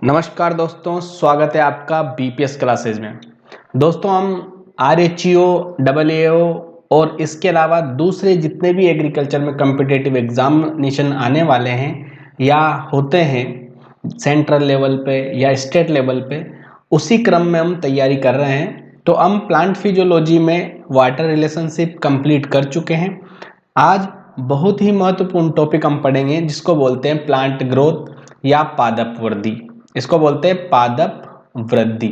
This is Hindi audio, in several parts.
नमस्कार दोस्तों, स्वागत है आपका बीपीएस क्लासेज में। दोस्तों हम आरएचईओ, डबलईओ और इसके अलावा दूसरे जितने भी एग्रीकल्चर में कम्पिटिटिव एग्जामिनेशन आने वाले हैं या होते हैं सेंट्रल लेवल पे या स्टेट लेवल पे, उसी क्रम में हम तैयारी कर रहे हैं। तो हम प्लांट फिजियोलॉजी में वाटर रिलेशनशिप कंप्लीट कर चुके हैं। आज बहुत ही महत्वपूर्ण टॉपिक हम पढ़ेंगे जिसको बोलते हैं प्लांट ग्रोथ या पादप वृद्धि। इसको बोलते हैं पादप वृद्धि।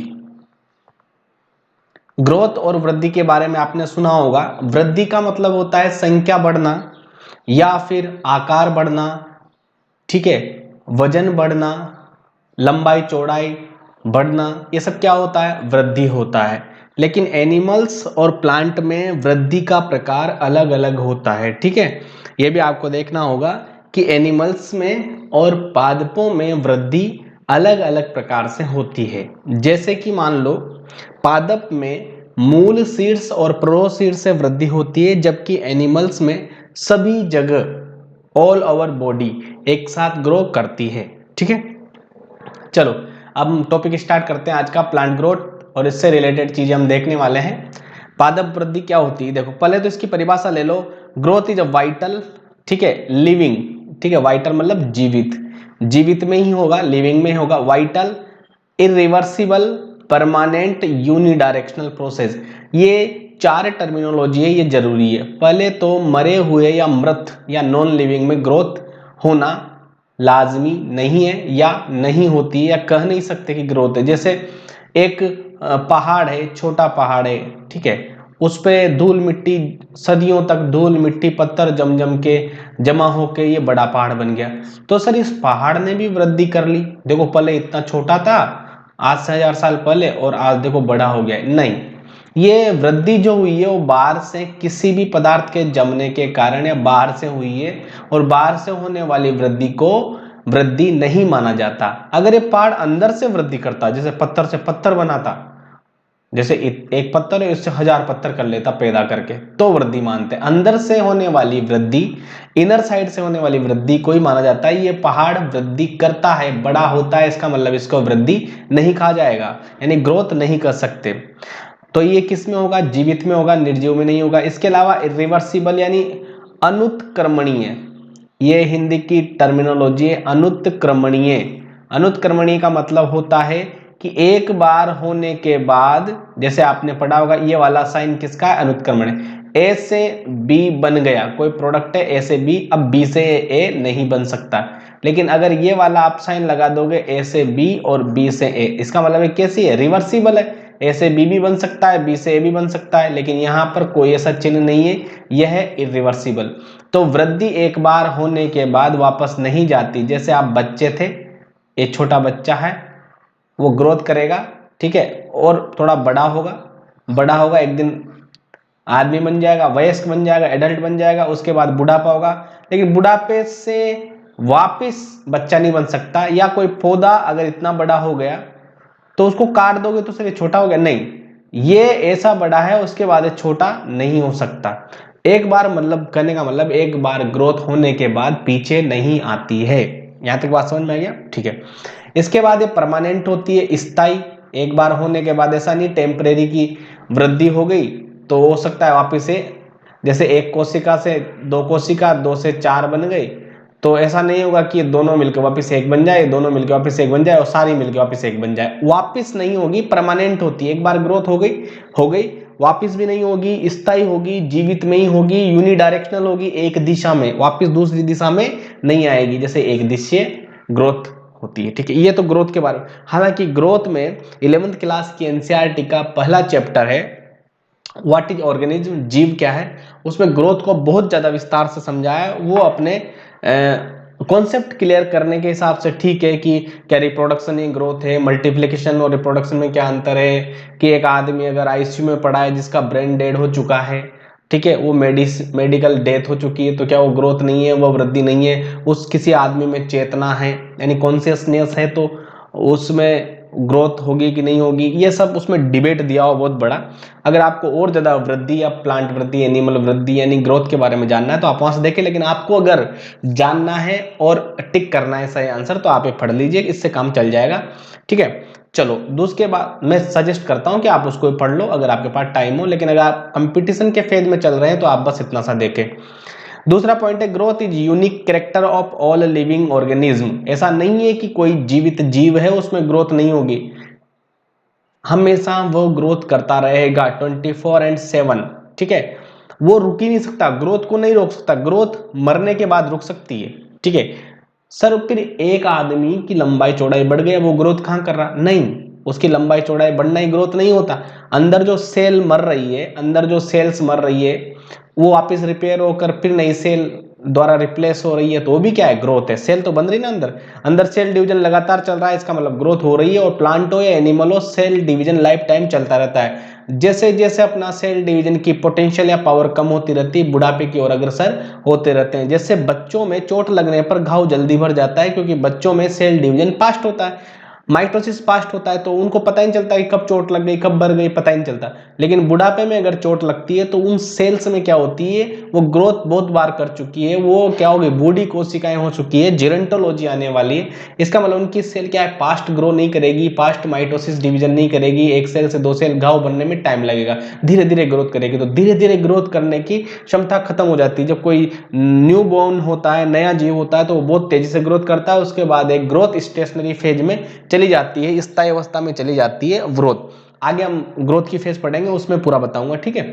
ग्रोथ और वृद्धि के बारे में आपने सुना होगा। वृद्धि का मतलब होता है संख्या बढ़ना या फिर आकार बढ़ना, ठीक है, वजन बढ़ना, लंबाई चौड़ाई बढ़ना, ये सब क्या होता है? वृद्धि होता है। लेकिन एनिमल्स और प्लांट में वृद्धि का प्रकार अलग अलग होता है, ठीक है। ये भी आपको देखना होगा कि एनिमल्स में और पादपों में वृद्धि अलग अलग प्रकार से होती है। जैसे कि मान लो पादप में मूल शीर्ष और प्रोशीर्ष से वृद्धि होती है, जबकि एनिमल्स में सभी जगह ऑल ओवर बॉडी एक साथ ग्रो करती है, ठीक है। चलो अब हम टॉपिक स्टार्ट करते हैं आज का प्लांट ग्रोथ, और इससे रिलेटेड चीजें हम देखने वाले हैं। पादप वृद्धि क्या होती है? देखो पहले तो इसकी परिभाषा ले लो। ग्रोथ इज अ वाइटल, ठीक है, लिविंग, ठीक है, वाइटल मतलब जीवित, जीवित में ही होगा, लिविंग में ही होगा। Vital, irreversible, permanent, unidirectional process. ये चार टर्मिनोलॉजी है, ये जरूरी है। पहले तो मरे हुए या मृत या नॉन लिविंग में ग्रोथ होना लाजमी नहीं है या नहीं होती है, या कह नहीं सकते कि ग्रोथ है। जैसे एक पहाड़ है, छोटा पहाड़ है, ठीक है, उस पे धूल मिट्टी, सदियों तक धूल मिट्टी पत्थर जम जम के जमा होके ये बड़ा पहाड़ बन गया। तो सर इस पहाड़ ने भी वृद्धि कर ली। देखो पहले इतना छोटा था आज से 1000 साल पहले, और आज देखो बड़ा हो गया। नहीं, ये वृद्धि जो हुई है वो बाहर से किसी भी पदार्थ के जमने के कारण या बाहर से हुई है, और बाहर से होने वाली वृद्धि को वृद्धि नहीं माना जाता। अगर ये पहाड़ अंदर से वृद्धि करता, जैसे पत्थर से पत्थर बनाता, जैसे एक पत्थर है उससे 1000 पत्थर कर लेता पैदा करके, तो वृद्धि मानते हैं। अंदर से होने वाली वृद्धि, इनर साइड से होने वाली वृद्धि को ही माना जाता है। ये पहाड़ वृद्धि करता है, बड़ा होता है, इसका मतलब इसको वृद्धि नहीं कहा जाएगा, यानी ग्रोथ नहीं कर सकते। तो ये किस में होगा? जीवित में होगा, निर्जीव में नहीं होगा। इसके अलावा इरिवर्सिबल यानी अनुत्क्रमणीय, ये हिंदी की टर्मिनोलॉजी है, अनुत्क्रमणीय। अनुत्क्रमणीय का मतलब होता है कि एक बार होने के बाद, जैसे आपने पढ़ा होगा ये वाला साइन किसका है? अनुत्क्रमण। ए से बी बन गया, कोई प्रोडक्ट है ए से बी, अब बी से ए नहीं बन सकता। लेकिन अगर ये वाला आप साइन लगा दोगे ए से बी और बी से ए, इसका मतलब है कैसी है? रिवर्सिबल है। ए से बी भी बन सकता है, बी से ए भी बन सकता है, लेकिन यहाँ पर कोई ऐसा चिन्ह नहीं है, यह है इरिवर्सिबल। तो वृद्धि एक बार होने के बाद वापस नहीं जाती। जैसे आप बच्चे थे, एक छोटा बच्चा है, वो ग्रोथ करेगा, ठीक है, और थोड़ा बड़ा होगा, बड़ा होगा, एक दिन आदमी बन जाएगा, वयस्क बन जाएगा, एडल्ट बन जाएगा, उसके बाद बुढ़ापा होगा। लेकिन बुढ़ापे से वापस बच्चा नहीं बन सकता। या कोई पौधा अगर इतना बड़ा हो गया तो उसको काट दोगे तो सिर्फ छोटा हो गया, नहीं, ये ऐसा बड़ा है उसके बाद छोटा नहीं हो सकता। एक बार मतलब करने का मतलब एक बार ग्रोथ होने के बाद पीछे नहीं आती है। यहां तक बात समझ में आ गया? ठीक है। इसके बाद ये परमानेंट होती है, स्थायी। एक बार होने के बाद ऐसा नहीं टेम्परेरी की वृद्धि हो गई तो हो सकता है वापिस से, जैसे एक कोशिका से दो कोशिका, दो से चार बन गई, तो ऐसा नहीं होगा कि दोनों मिलकर वापस एक बन जाए, दोनों मिलकर वापस एक बन जाए, और सारी मिलकर वापस एक बन जाए। वापस नहीं होगी, परमानेंट होती है। एक बार ग्रोथ हो गई, वापस भी नहीं होगी, स्थायी होगी, जीवित में ही होगी, यूनिडायरेक्शनल होगी, एक दिशा में, वापस दूसरी दिशा में नहीं आएगी, जैसे एक दिशा ग्रोथ होती है, ठीक है। ये तो ग्रोथ के बारे में। हालांकि ग्रोथ में 11th क्लास की एनसीईआरटी का पहला चैप्टर है व्हाट इज ऑर्गेनिज्म, जीव क्या है, उसमें ग्रोथ को बहुत ज्यादा विस्तार से समझाया है। वो अपने कॉन्सेप्ट क्लियर करने के हिसाब से ठीक है कि क्या रिप्रोडक्शन ही ग्रोथ है, मल्टीप्लिकेशन और रिप्रोडक्शन में क्या अंतर है, कि एक आदमी अगर आईसीयू में पड़ा है जिसका ब्रेन डेड हो चुका है, ठीक है, वो मेडिकल डेथ हो चुकी है, तो क्या वो ग्रोथ नहीं है, वो वृद्धि नहीं है। उस किसी आदमी में चेतना है यानी कॉन्शियसनेस है, तो उसमें ग्रोथ होगी कि नहीं होगी, ये सब उसमें डिबेट दिया हुआ बहुत बड़ा। अगर आपको और ज़्यादा वृद्धि या प्लांट वृद्धि, एनिमल वृद्धि यानी ग्रोथ के बारे में जानना है तो आप वहाँ से देखें, लेकिन आपको अगर जानना है और टिक करना है सही आंसर तो आप ये पढ़ लीजिए, इससे काम चल जाएगा। ठीक है, चलो दूसरे बात मैं सजेस्ट करता हूँ कि आप उसको पढ़ लो अगर आपके पास टाइम हो, लेकिन अगर आप कंपटीशन के फेज में चल रहे हैं तो आप बस इतना सा देखें। दूसरा पॉइंट है growth is unique character of all living organism. ऐसा नहीं है कि कोई जीवित जीव है उसमें ग्रोथ नहीं होगी, हमेशा वो ग्रोथ करता रहेगा 24/7। ठीक है, वो रुक ही नहीं सकता, ग्रोथ को नहीं रोक सकता, ग्रोथ मरने के बाद रुक सकती है। ठीक है सर, फिर एक आदमी की लंबाई चौड़ाई बढ़ गई, वो ग्रोथ कहाँ कर रहा? नहीं, उसकी लंबाई चौड़ाई बढ़ना ही ग्रोथ नहीं होता। अंदर जो सेल मर रही है, अंदर जो सेल्स मर रही है वो वापस रिपेयर होकर फिर नई सेल द्वारा रिप्लेस हो रही है, तो वो भी क्या है? ग्रोथ है। सेल तो बन रही ना अंदर, अंदर सेल डिवीजन लगातार चल रहा है, इसका मतलब ग्रोथ हो रही है। और प्लांट हो या एनिमल हो, सेल डिवीजन लाइफ टाइम चलता रहता है। जैसे जैसे अपना सेल डिवीजन की पोटेंशियल या पावर कम होती रहती है, बुढ़ापे की ओर अग्रसर होते रहते हैं। जैसे बच्चों में चोट लगने पर घाव जल्दी भर जाता है क्योंकि बच्चों में सेल डिवीजन फास्ट होता है, माइटोसिस फास्ट होता है, तो उनको पता ही नहीं चलता कि कब चोट लग गई, कब भर गई, पता ही नहीं चलता। लेकिन बुढ़ापे में अगर चोट लगती है तो उन सेल्स में क्या होती है, वो ग्रोथ बहुत बार कर चुकी है, वो क्या हो गई? बूढ़ी कोशिकाएं हो चुकी है, जेरेंटोलॉजी आने वाली है। इसका मतलब उनकी सेल क्या है? फास्ट ग्रो नहीं करेगी, फास्ट माइटोसिस डिवीजन नहीं करेगी, एक सेल से दो सेल घाव बनने में टाइम लगेगा, धीरे धीरे ग्रोथ करेगी। तो धीरे धीरे ग्रोथ करने की क्षमता खत्म हो जाती है। जब कोई न्यू बॉर्न होता है, नया जीव होता है, तो वो बहुत तेजी से ग्रोथ करता है, उसके बाद एक ग्रोथ स्टेशनरी फेज में चली जाती है, स्थायी अवस्था में चली जाती है ग्रोथ। आगे हम ग्रोथ की फेज पढ़ेंगे, उसमें पूरा बताऊंगा। ठीक है,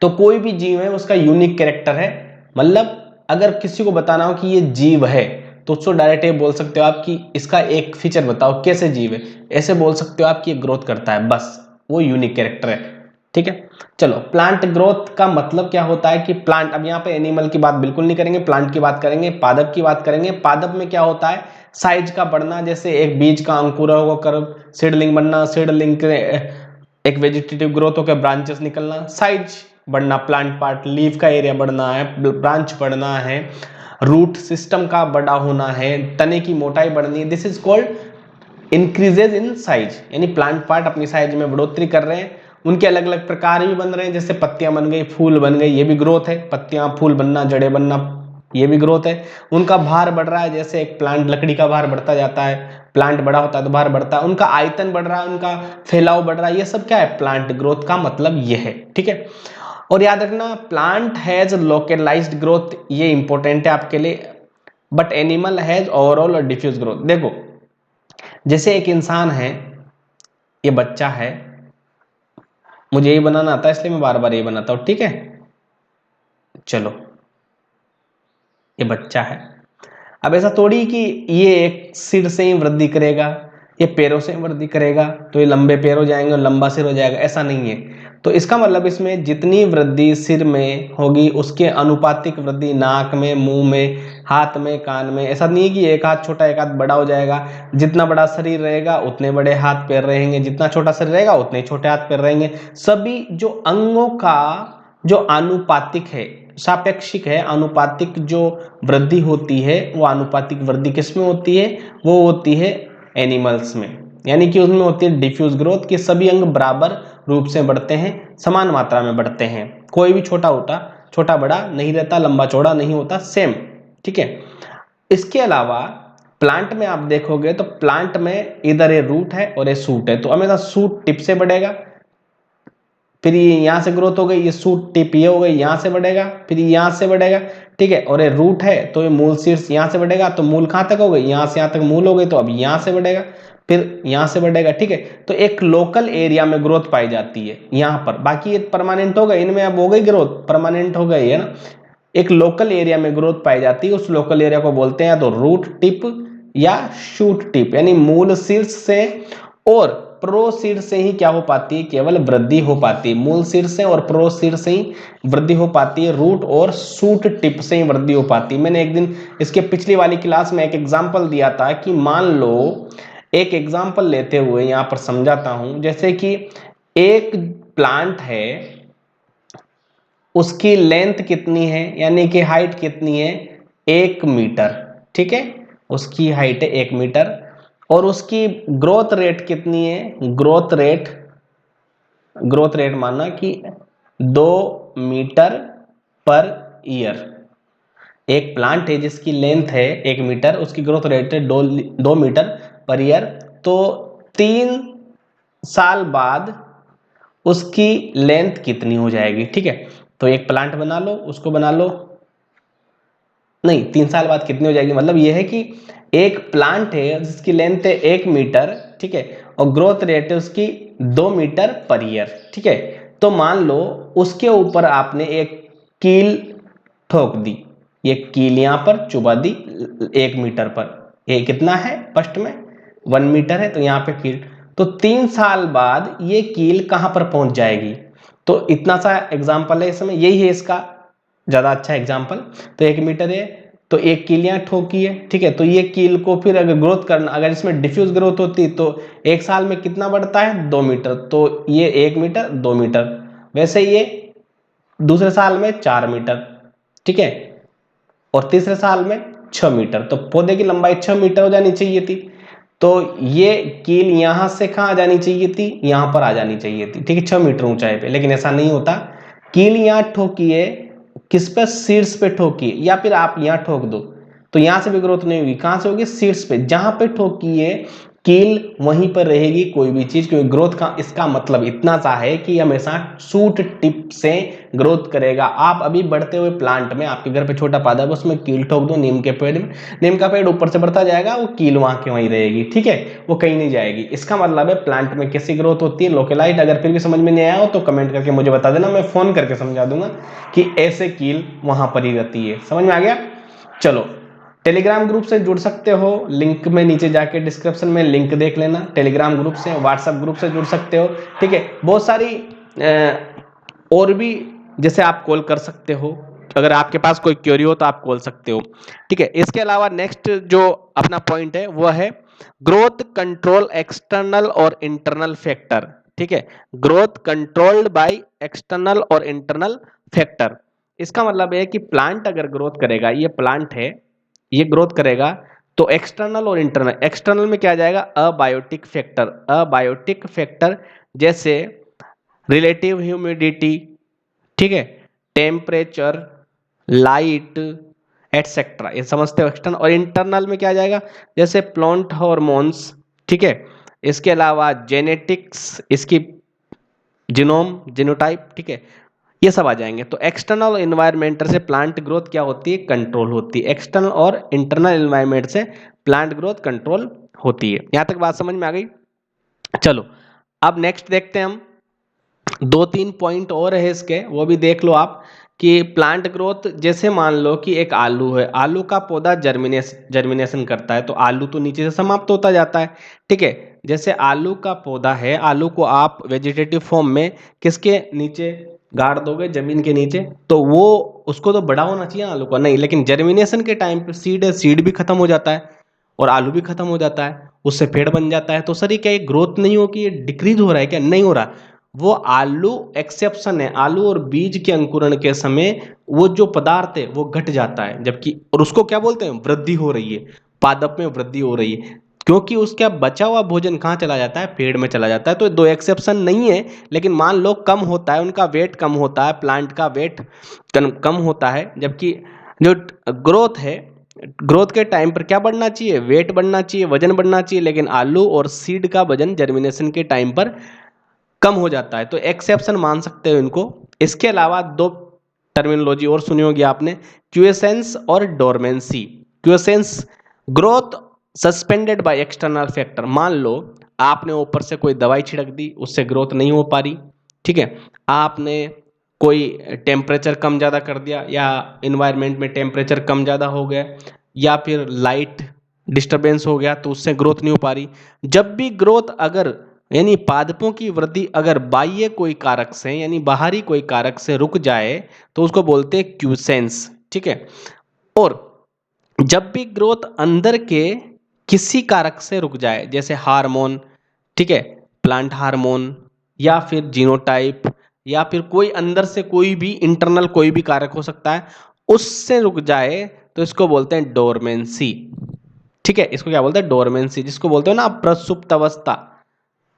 तो कोई भी जीव है उसका यूनिक कैरेक्टर है, मतलब अगर किसी को बताना हो कि ये जीव है तो उसको डायरेक्ट ये बोल सकते हो आप कि इसका एक फीचर बताओ कैसे जीव है, ऐसे बोल सकते हो आप कि ये ग्रोथ करता है, बस वो यूनिक कैरेक्टर है। ठीक है, चलो प्लांट ग्रोथ का मतलब क्या होता है कि प्लांट, अब यहाँ पे एनिमल की बात बिल्कुल नहीं करेंगे, प्लांट की बात करेंगे, पादप की बात करेंगे। पादप में क्या होता है? साइज का बढ़ना, जैसे एक बीज का अंकुर होकर सीडलिंग बनना, सीडलिंग के एक वेजिटेटिव ग्रोथ होकर ब्रांचेस निकलना, साइज बढ़ना, प्लांट पार्ट, लीफ का एरिया बढ़ना है, ब्रांच बढ़ना है, रूट सिस्टम का बड़ा होना है, तने की मोटाई बढ़नी है, this is called increases in size. यानी प्लांट पार्ट अपनी साइज में बढ़ोतरी कर रहे हैं, उनके अलग अलग प्रकार भी बन रहे हैं, जैसे पत्तियां बन गई, फूल बन गई, ये भी ग्रोथ है, पत्तियां फूल बनना, जड़ें बनना, ये भी ग्रोथ है। उनका भार बढ़ रहा है, जैसे एक प्लांट लकड़ी का भार बढ़ता जाता है, प्लांट बड़ा होता है तो भार बढ़ता है, उनका आयतन बढ़ रहा है, उनका फैलाव बढ़ रहा है, ये सब क्या है? प्लांट ग्रोथ का मतलब ये है। ठीक है, और याद रखना प्लांट हैज लोकलाइज्ड ग्रोथ, ये इंपॉर्टेंट है आपके लिए, बट एनिमल हैज ओवरऑल और डिफ्यूज ग्रोथ। देखो जैसे एक इंसान है, ये बच्चा है, मुझे ये बनाना आता है इसलिए मैं बार बार ये बनाता हूं। ठीक है, चलो ये बच्चा है, अब ऐसा थोड़ी कि ये एक सिर से ही वृद्धि करेगा, ये पैरों से ही वृद्धि करेगा तो ये लंबे पैर हो जाएंगे और लंबा सिर हो जाएगा, ऐसा नहीं है। तो इसका मतलब इसमें जितनी वृद्धि सिर में होगी उसके अनुपातिक वृद्धि नाक में, मुंह में, हाथ में, कान में। ऐसा नहीं है कि एक हाथ छोटा एक हाथ बड़ा हो जाएगा, जितना बड़ा शरीर रहेगा उतने बड़े हाथ पैर रहेंगे, जितना छोटा शरीर रहेगा उतने छोटे हाथ पैर रहेंगे। सभी जो अंगों का जो आनुपातिक है, सापेक्षिक है, आनुपातिक जो वृद्धि होती है वो आनुपातिक वृद्धि किसमें होती है? वो होती है एनिमल्स में, यानी कि उसमें होती है डिफ्यूज ग्रोथ, कि सभी अंग बराबर रूप से बढ़ते हैं, समान मात्रा में बढ़ते हैं, कोई भी छोटा बड़ा नहीं रहता, लंबा चौड़ा नहीं होता, सेम। ठीक है, इसके अलावा प्लांट में आप देखोगे तो प्लांट में इधर ये रूट है और ये सूट है, तो हमेशा सूट टिप से बढ़ेगा, फिर ये यहां से ग्रोथ हो गई, ये सूट टिप ये हो गई, यहां से बढ़ेगा, फिर यहां से बढ़ेगा। ठीक है, और ये रूट है तो ये मूल शीर्ष यहां से बढ़ेगा, तो मूल कहां तक हो गई? यहां से यहां तक मूल हो गई, तो अब यहां से बढ़ेगा, फिर यहां से बढ़ेगा। ठीक है, तो एक लोकल एरिया में ग्रोथ पाई जाती है यहां पर, बाकी ये परमानेंट हो गई, इनमें अब हो गई ग्रोथ, परमानेंट हो गई है ना। एक लोकल एरिया में ग्रोथ पाई जाती है, उस लोकल एरिया को बोलते हैं या तो रूट टिप या शूट टिप, यानी मूल शीर्ष से और प्रोसीड से ही क्या हो पाती है? केवल वृद्धि हो पाती है। मूल शीर्ष से और प्रोसीड से ही वृद्धि हो पाती है, रूट और शूट टिप से ही वृद्धि हो पाती है। मैंने एक दिन इसके पिछली वाली क्लास में एक एग्जांपल दिया था कि मान लो, एक एग्जांपल लेते हुए यहां पर समझाता हूं, जैसे कि एक प्लांट है, उसकी लेंथ कितनी है, यानी कि हाइट कितनी है? 1 मीटर। ठीक है, उसकी हाइट है 1 मीटर, और उसकी ग्रोथ रेट कितनी है, ग्रोथ रेट मानना कि 2 मीटर पर ईयर। एक प्लांट है जिसकी लेंथ है 1 मीटर, उसकी ग्रोथ रेट है 2 मीटर पर ईयर, तो 3 साल बाद उसकी लेंथ कितनी हो जाएगी। ठीक है, तो एक प्लांट बना लो, उसको बना लो, नहीं 3 साल बाद कितनी हो जाएगी, मतलब यह है कि एक प्लांट है जिसकी लेंथ है 1 मीटर, ठीक है, और ग्रोथ रेट है उसकी 2 मीटर पर ईयर। ठीक है, तो मान लो उसके ऊपर आपने एक कील ठोक दी, ये कील यहां पर चुबा दी 1 मीटर पर, ये कितना है फर्स्ट में 1 मीटर है, तो यहाँ पे कील, तो 3 साल बाद ये कील कहां पर पहुंच जाएगी। तो इतना सा एग्जाम्पल है इसमें, यही है इसका ज्यादा अच्छा एग्जाम्पल। तो 1 मीटर है, तो एक कील यहाँ ठोकी है, ठीक है, तो ये कील को फिर अगर ग्रोथ करना, अगर इसमें डिफ्यूज ग्रोथ होती तो 1 साल में कितना बढ़ता है 2 मीटर, तो ये 1 मीटर 2 मीटर, वैसे ये दूसरे साल में 4 मीटर, ठीक है, और तीसरे साल में 6 मीटर, तो पौधे की लंबाई 6 मीटर हो जानी चाहिए थी। तो ये कील यहां से कहां आ जानी चाहिए थी, यहां पर आ जानी चाहिए थी, ठीक है, 6 मीटर ऊंचाई पे, लेकिन ऐसा नहीं होता। कील यहां ठोकी है, किस पे, सीड्स पे ठोकी है, या फिर आप यहां ठोक दो तो यहां से भी ग्रोथ नहीं होगी, कहां से होगी, सीड्स पे, जहां पे ठोकी है कील वहीं पर रहेगी कोई भी चीज, क्योंकि ग्रोथ का इसका मतलब इतना सा है कि हमेशा शूट टिप से ग्रोथ करेगा। आप अभी बढ़ते हुए प्लांट में, आपके घर पे छोटा पौधा है उसमें कील ठोक दो नीम के पेड़ में, नीम का पेड़ ऊपर से बढ़ता जाएगा, वो कील वहां के वहीं रहेगी, ठीक है, वो कहीं नहीं जाएगी। इसका मतलब है प्लांट में कैसी ग्रोथ होती है, लोकेलाइट। अगर फिर भी समझ में नहीं आया हो तो कमेंट करके मुझे बता देना, मैं फोन करके समझा दूंगा कि ऐसे कील वहां पर ही रहती है। समझ में आ गया। चलो, टेलीग्राम ग्रुप से जुड़ सकते हो, लिंक में नीचे जाके डिस्क्रिप्शन में लिंक देख लेना, टेलीग्राम ग्रुप से, व्हाट्सएप ग्रुप से जुड़ सकते हो, ठीक है। बहुत सारी और भी, जैसे आप कॉल कर सकते हो, अगर आपके पास कोई क्वेरी हो तो आप कॉल सकते हो, ठीक है। इसके अलावा नेक्स्ट जो अपना पॉइंट है वो है ग्रोथ कंट्रोल एक्सटर्नल और इंटरनल फैक्टर, ठीक है, ग्रोथ कंट्रोल्ड बाय एक्सटर्नल और इंटरनल फैक्टर। इसका मतलब है कि प्लांट अगर ग्रोथ करेगा, ये प्लांट है, ये ग्रोथ करेगा, तो एक्सटर्नल और इंटरनल, एक्सटर्नल में क्या आ जाएगा, अबायोटिक फैक्टर, अबायोटिक फैक्टर जैसे रिलेटिव ह्यूमिडिटी, ठीक है, टेम्परेचर, लाइट, एटसेट्रा, ये समझते हो एक्सटर्नल। और इंटरनल में क्या आ जाएगा, जैसे प्लांट हार्मोन्स, ठीक है, इसके अलावा जेनेटिक्स, इसकी जीनोम, जीनोटाइप, ठीक है, ये सब आ जाएंगे। तो एक्सटर्नल एनवायरमेंट से प्लांट ग्रोथ क्या होती है, कंट्रोल होती है। एक्सटर्नल और इंटरनल एनवायरमेंट से प्लांट ग्रोथ कंट्रोल होती है। यहां तक बात समझ में आ गई। चलो, अब नेक्स्ट देखते हैं हम, 2-3 पॉइंट और है इसके, वो भी देख लो आप कि प्लांट ग्रोथ, जैसे मान लो कि एक आलू है, आलू का पौधा जर्मिनेशन करता है, तो आलू तो नीचे से समाप्त होता जाता है, ठीक है। जैसे आलू का पौधा है, आलू को आप वेजिटेटिव फॉर्म में किसके नीचे गाड़ दोगे, जमीन के नीचे, तो वो, उसको तो बड़ा होना चाहिए आलू का, नहीं, लेकिन जर्मिनेशन के टाइम पे सीड है, सीड भी खत्म हो जाता है और आलू भी खत्म हो जाता है, उससे पेड़ बन जाता है। तो सर ये क्या, ये ग्रोथ नहीं हो कि ये डिक्रीज हो रहा है क्या, नहीं हो रहा, वो आलू एक्सेप्शन है। आलू और बीज के अंकुरण के समय वो जो पदार्थ है वो घट जाता है, जबकि, और उसको क्या बोलते हैं, वृद्धि हो रही है, पादप में वृद्धि हो रही है, क्योंकि उसका बचा हुआ भोजन कहाँ चला जाता है, पेड़ में चला जाता है। तो दो एक्सेप्शन नहीं है, लेकिन मान लो कम होता है, उनका वेट कम होता है, प्लांट का वेट कम होता है, जबकि जो ग्रोथ है, ग्रोथ के टाइम पर क्या बढ़ना चाहिए, वेट बढ़ना चाहिए, वजन बढ़ना चाहिए, लेकिन आलू और सीड का वजन जर्मिनेशन के टाइम पर कम हो जाता है। तो एक्सेप्शन मान सकते हो इनको। इसके अलावा 2 टर्मिनोलॉजी और सुनी होगी आपने, क्यूएसेंस और dormancy. Quiescence, growth suspended by external factor. मान लो आपने ऊपर से कोई दवाई छिड़क दी, उससे ग्रोथ नहीं हो पा रही, ठीक है, आपने कोई टेम्परेचर कम ज़्यादा कर दिया, या इन्वायरमेंट में टेम्परेचर कम ज़्यादा हो गया, या फिर लाइट डिस्टरबेंस हो गया, तो उससे ग्रोथ नहीं हो पा रही। जब भी ग्रोथ अगर, यानी पादपों की वृद्धि अगर बाह्य कोई कारक से, यानी बाहरी कोई कारक से रुक जाए, तो उसको बोलते हैं क्यूसेंस, ठीक है। और जब भी ग्रोथ अंदर के किसी कारक से रुक जाए, जैसे हार्मोन, ठीक है, प्लांट हार्मोन, या फिर जीनोटाइप, या फिर कोई अंदर से कोई भी इंटरनल कोई भी कारक हो सकता है, उससे रुक जाए, तो इसको बोलते हैं डोरमेंसी, ठीक है, इसको क्या बोलते हैं, डोरमेंसी, जिसको बोलते हो ना आप प्रसुप्त अवस्था,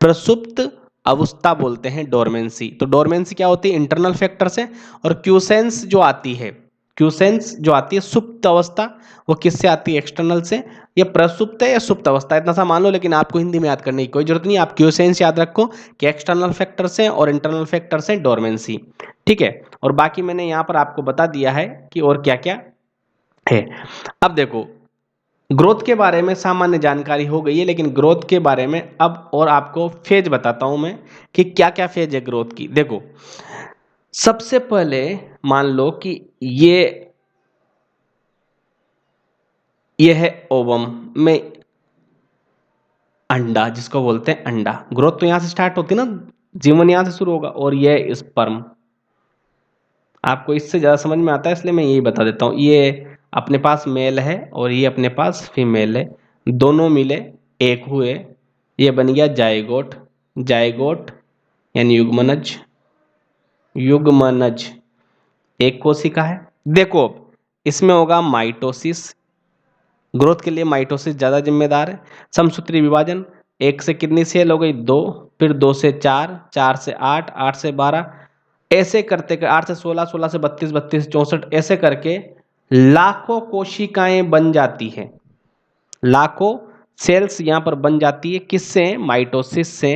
प्रसुप्त अवस्था बोलते हैं डोरमेंसी। तो डोरमेंसी क्या होती है, इंटरनल फैक्टर से, और क्यूसेंस जो आती है, क्यूसेंस जो आती है सुप्त अवस्था, वो किससे आती है, एक्सटर्नल से। ये प्रसुप्त है या सुप्त अवस्था, इतना सा मान लो, लेकिन आपको हिंदी में याद करने की कोई जरूरत नहीं, आप क्यूसेंस याद रखो कि एक्सटर्नल फैक्टर से और इंटरनल फैक्टर से डोरमेंसी, ठीक है। और बाकी मैंने यहाँ पर आपको बता दिया है कि और क्या क्या है। अब देखो, ग्रोथ के बारे में सामान्य जानकारी हो गई है, लेकिन ग्रोथ के बारे में अब और आपको फेज बताता हूं मैं कि क्या क्या फेज है ग्रोथ की। देखो, सबसे पहले मान लो कि ये है ओवम में अंडा, जिसको बोलते हैं अंडा। ग्रोथ तो यहां से स्टार्ट होती है ना, जीवन यहां से शुरू होगा। और ये है स्पर्म। आपको इससे ज्यादा समझ में आता है इसलिए मैं यही बता देता हूँ। ये अपने पास मेल है और ये अपने पास फीमेल है, दोनों मिले एक हुए, ये बन गया जायगोट। जायगोट यानी युग्मनज, युग्मनज एक कोशिका है। देखो, इसमें होगा माइटोसिस, ग्रोथ के लिए माइटोसिस ज्यादा जिम्मेदार है। समसूत्री विभाजन, एक से कितनी सेल हो गई, दो, फिर दो से चार, चार से आठ, आठ से बारह, ऐसे करते कर 8 से 16, 16 से 32, 32 से 64, ऐसे करके लाखों कोशिकाएं बन जाती हैं, लाखों सेल्स यहां पर बन जाती है। किससे, माइटोसिस से।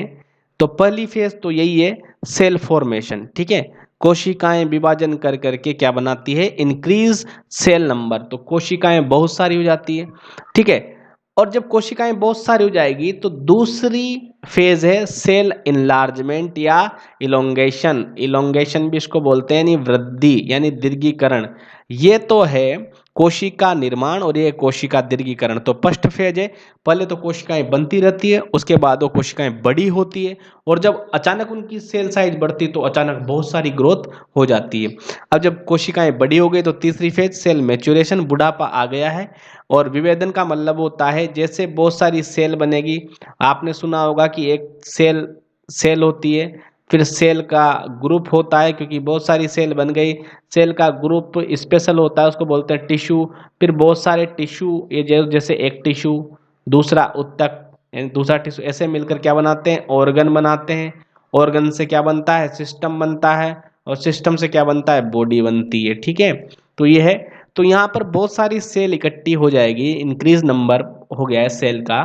तो पहली फेज तो यही है, सेल फॉर्मेशन, ठीक है। कोशिकाएं विभाजन कर करके क्या बनाती है, इंक्रीज सेल नंबर, तो कोशिकाएं बहुत सारी हो जाती है, ठीक है। और जब कोशिकाएं बहुत सारी हो जाएगी तो दूसरी फेज है सेल इनलार्जमेंट या इलोंगेशन। इलोंगेशन भी इसको बोलते हैं, यानी वृद्धि यानी दीर्घीकरण। ये तो है कोशिका निर्माण और ये कोशिका दीर्घीकरण। तो फर्स्ट फेज है, पहले तो कोशिकाएं बनती रहती है, उसके बाद वो कोशिकाएं बड़ी होती है, और जब अचानक उनकी सेल साइज बढ़ती है तो अचानक बहुत सारी ग्रोथ हो जाती है। अब जब कोशिकाएं बड़ी हो गई तो तीसरी फेज सेल मैच्योरेशन, बुढ़ापा आ गया है। और विभेदन का मतलब होता है जैसे बहुत सारी सेल बनेगी। आपने सुना होगा कि एक सेल सेल होती है, फिर सेल का ग्रुप होता है, क्योंकि बहुत सारी सेल बन गई, सेल का ग्रुप स्पेशल होता है, उसको बोलते हैं टिश्यू। फिर बहुत सारे टिश्यू, ये जैसे एक टिश्यू, दूसरा उत्तक यानी दूसरा टिश्यू, ऐसे मिलकर क्या बनाते हैं, ऑर्गन बनाते हैं। ऑर्गन से क्या बनता है, सिस्टम बनता है, और सिस्टम से क्या बनता है, बॉडी बनती है, ठीक है। तो ये है, तो यहाँ पर बहुत सारी सेल इकट्ठी हो जाएगी, इंक्रीज नंबर हो गया है सेल का,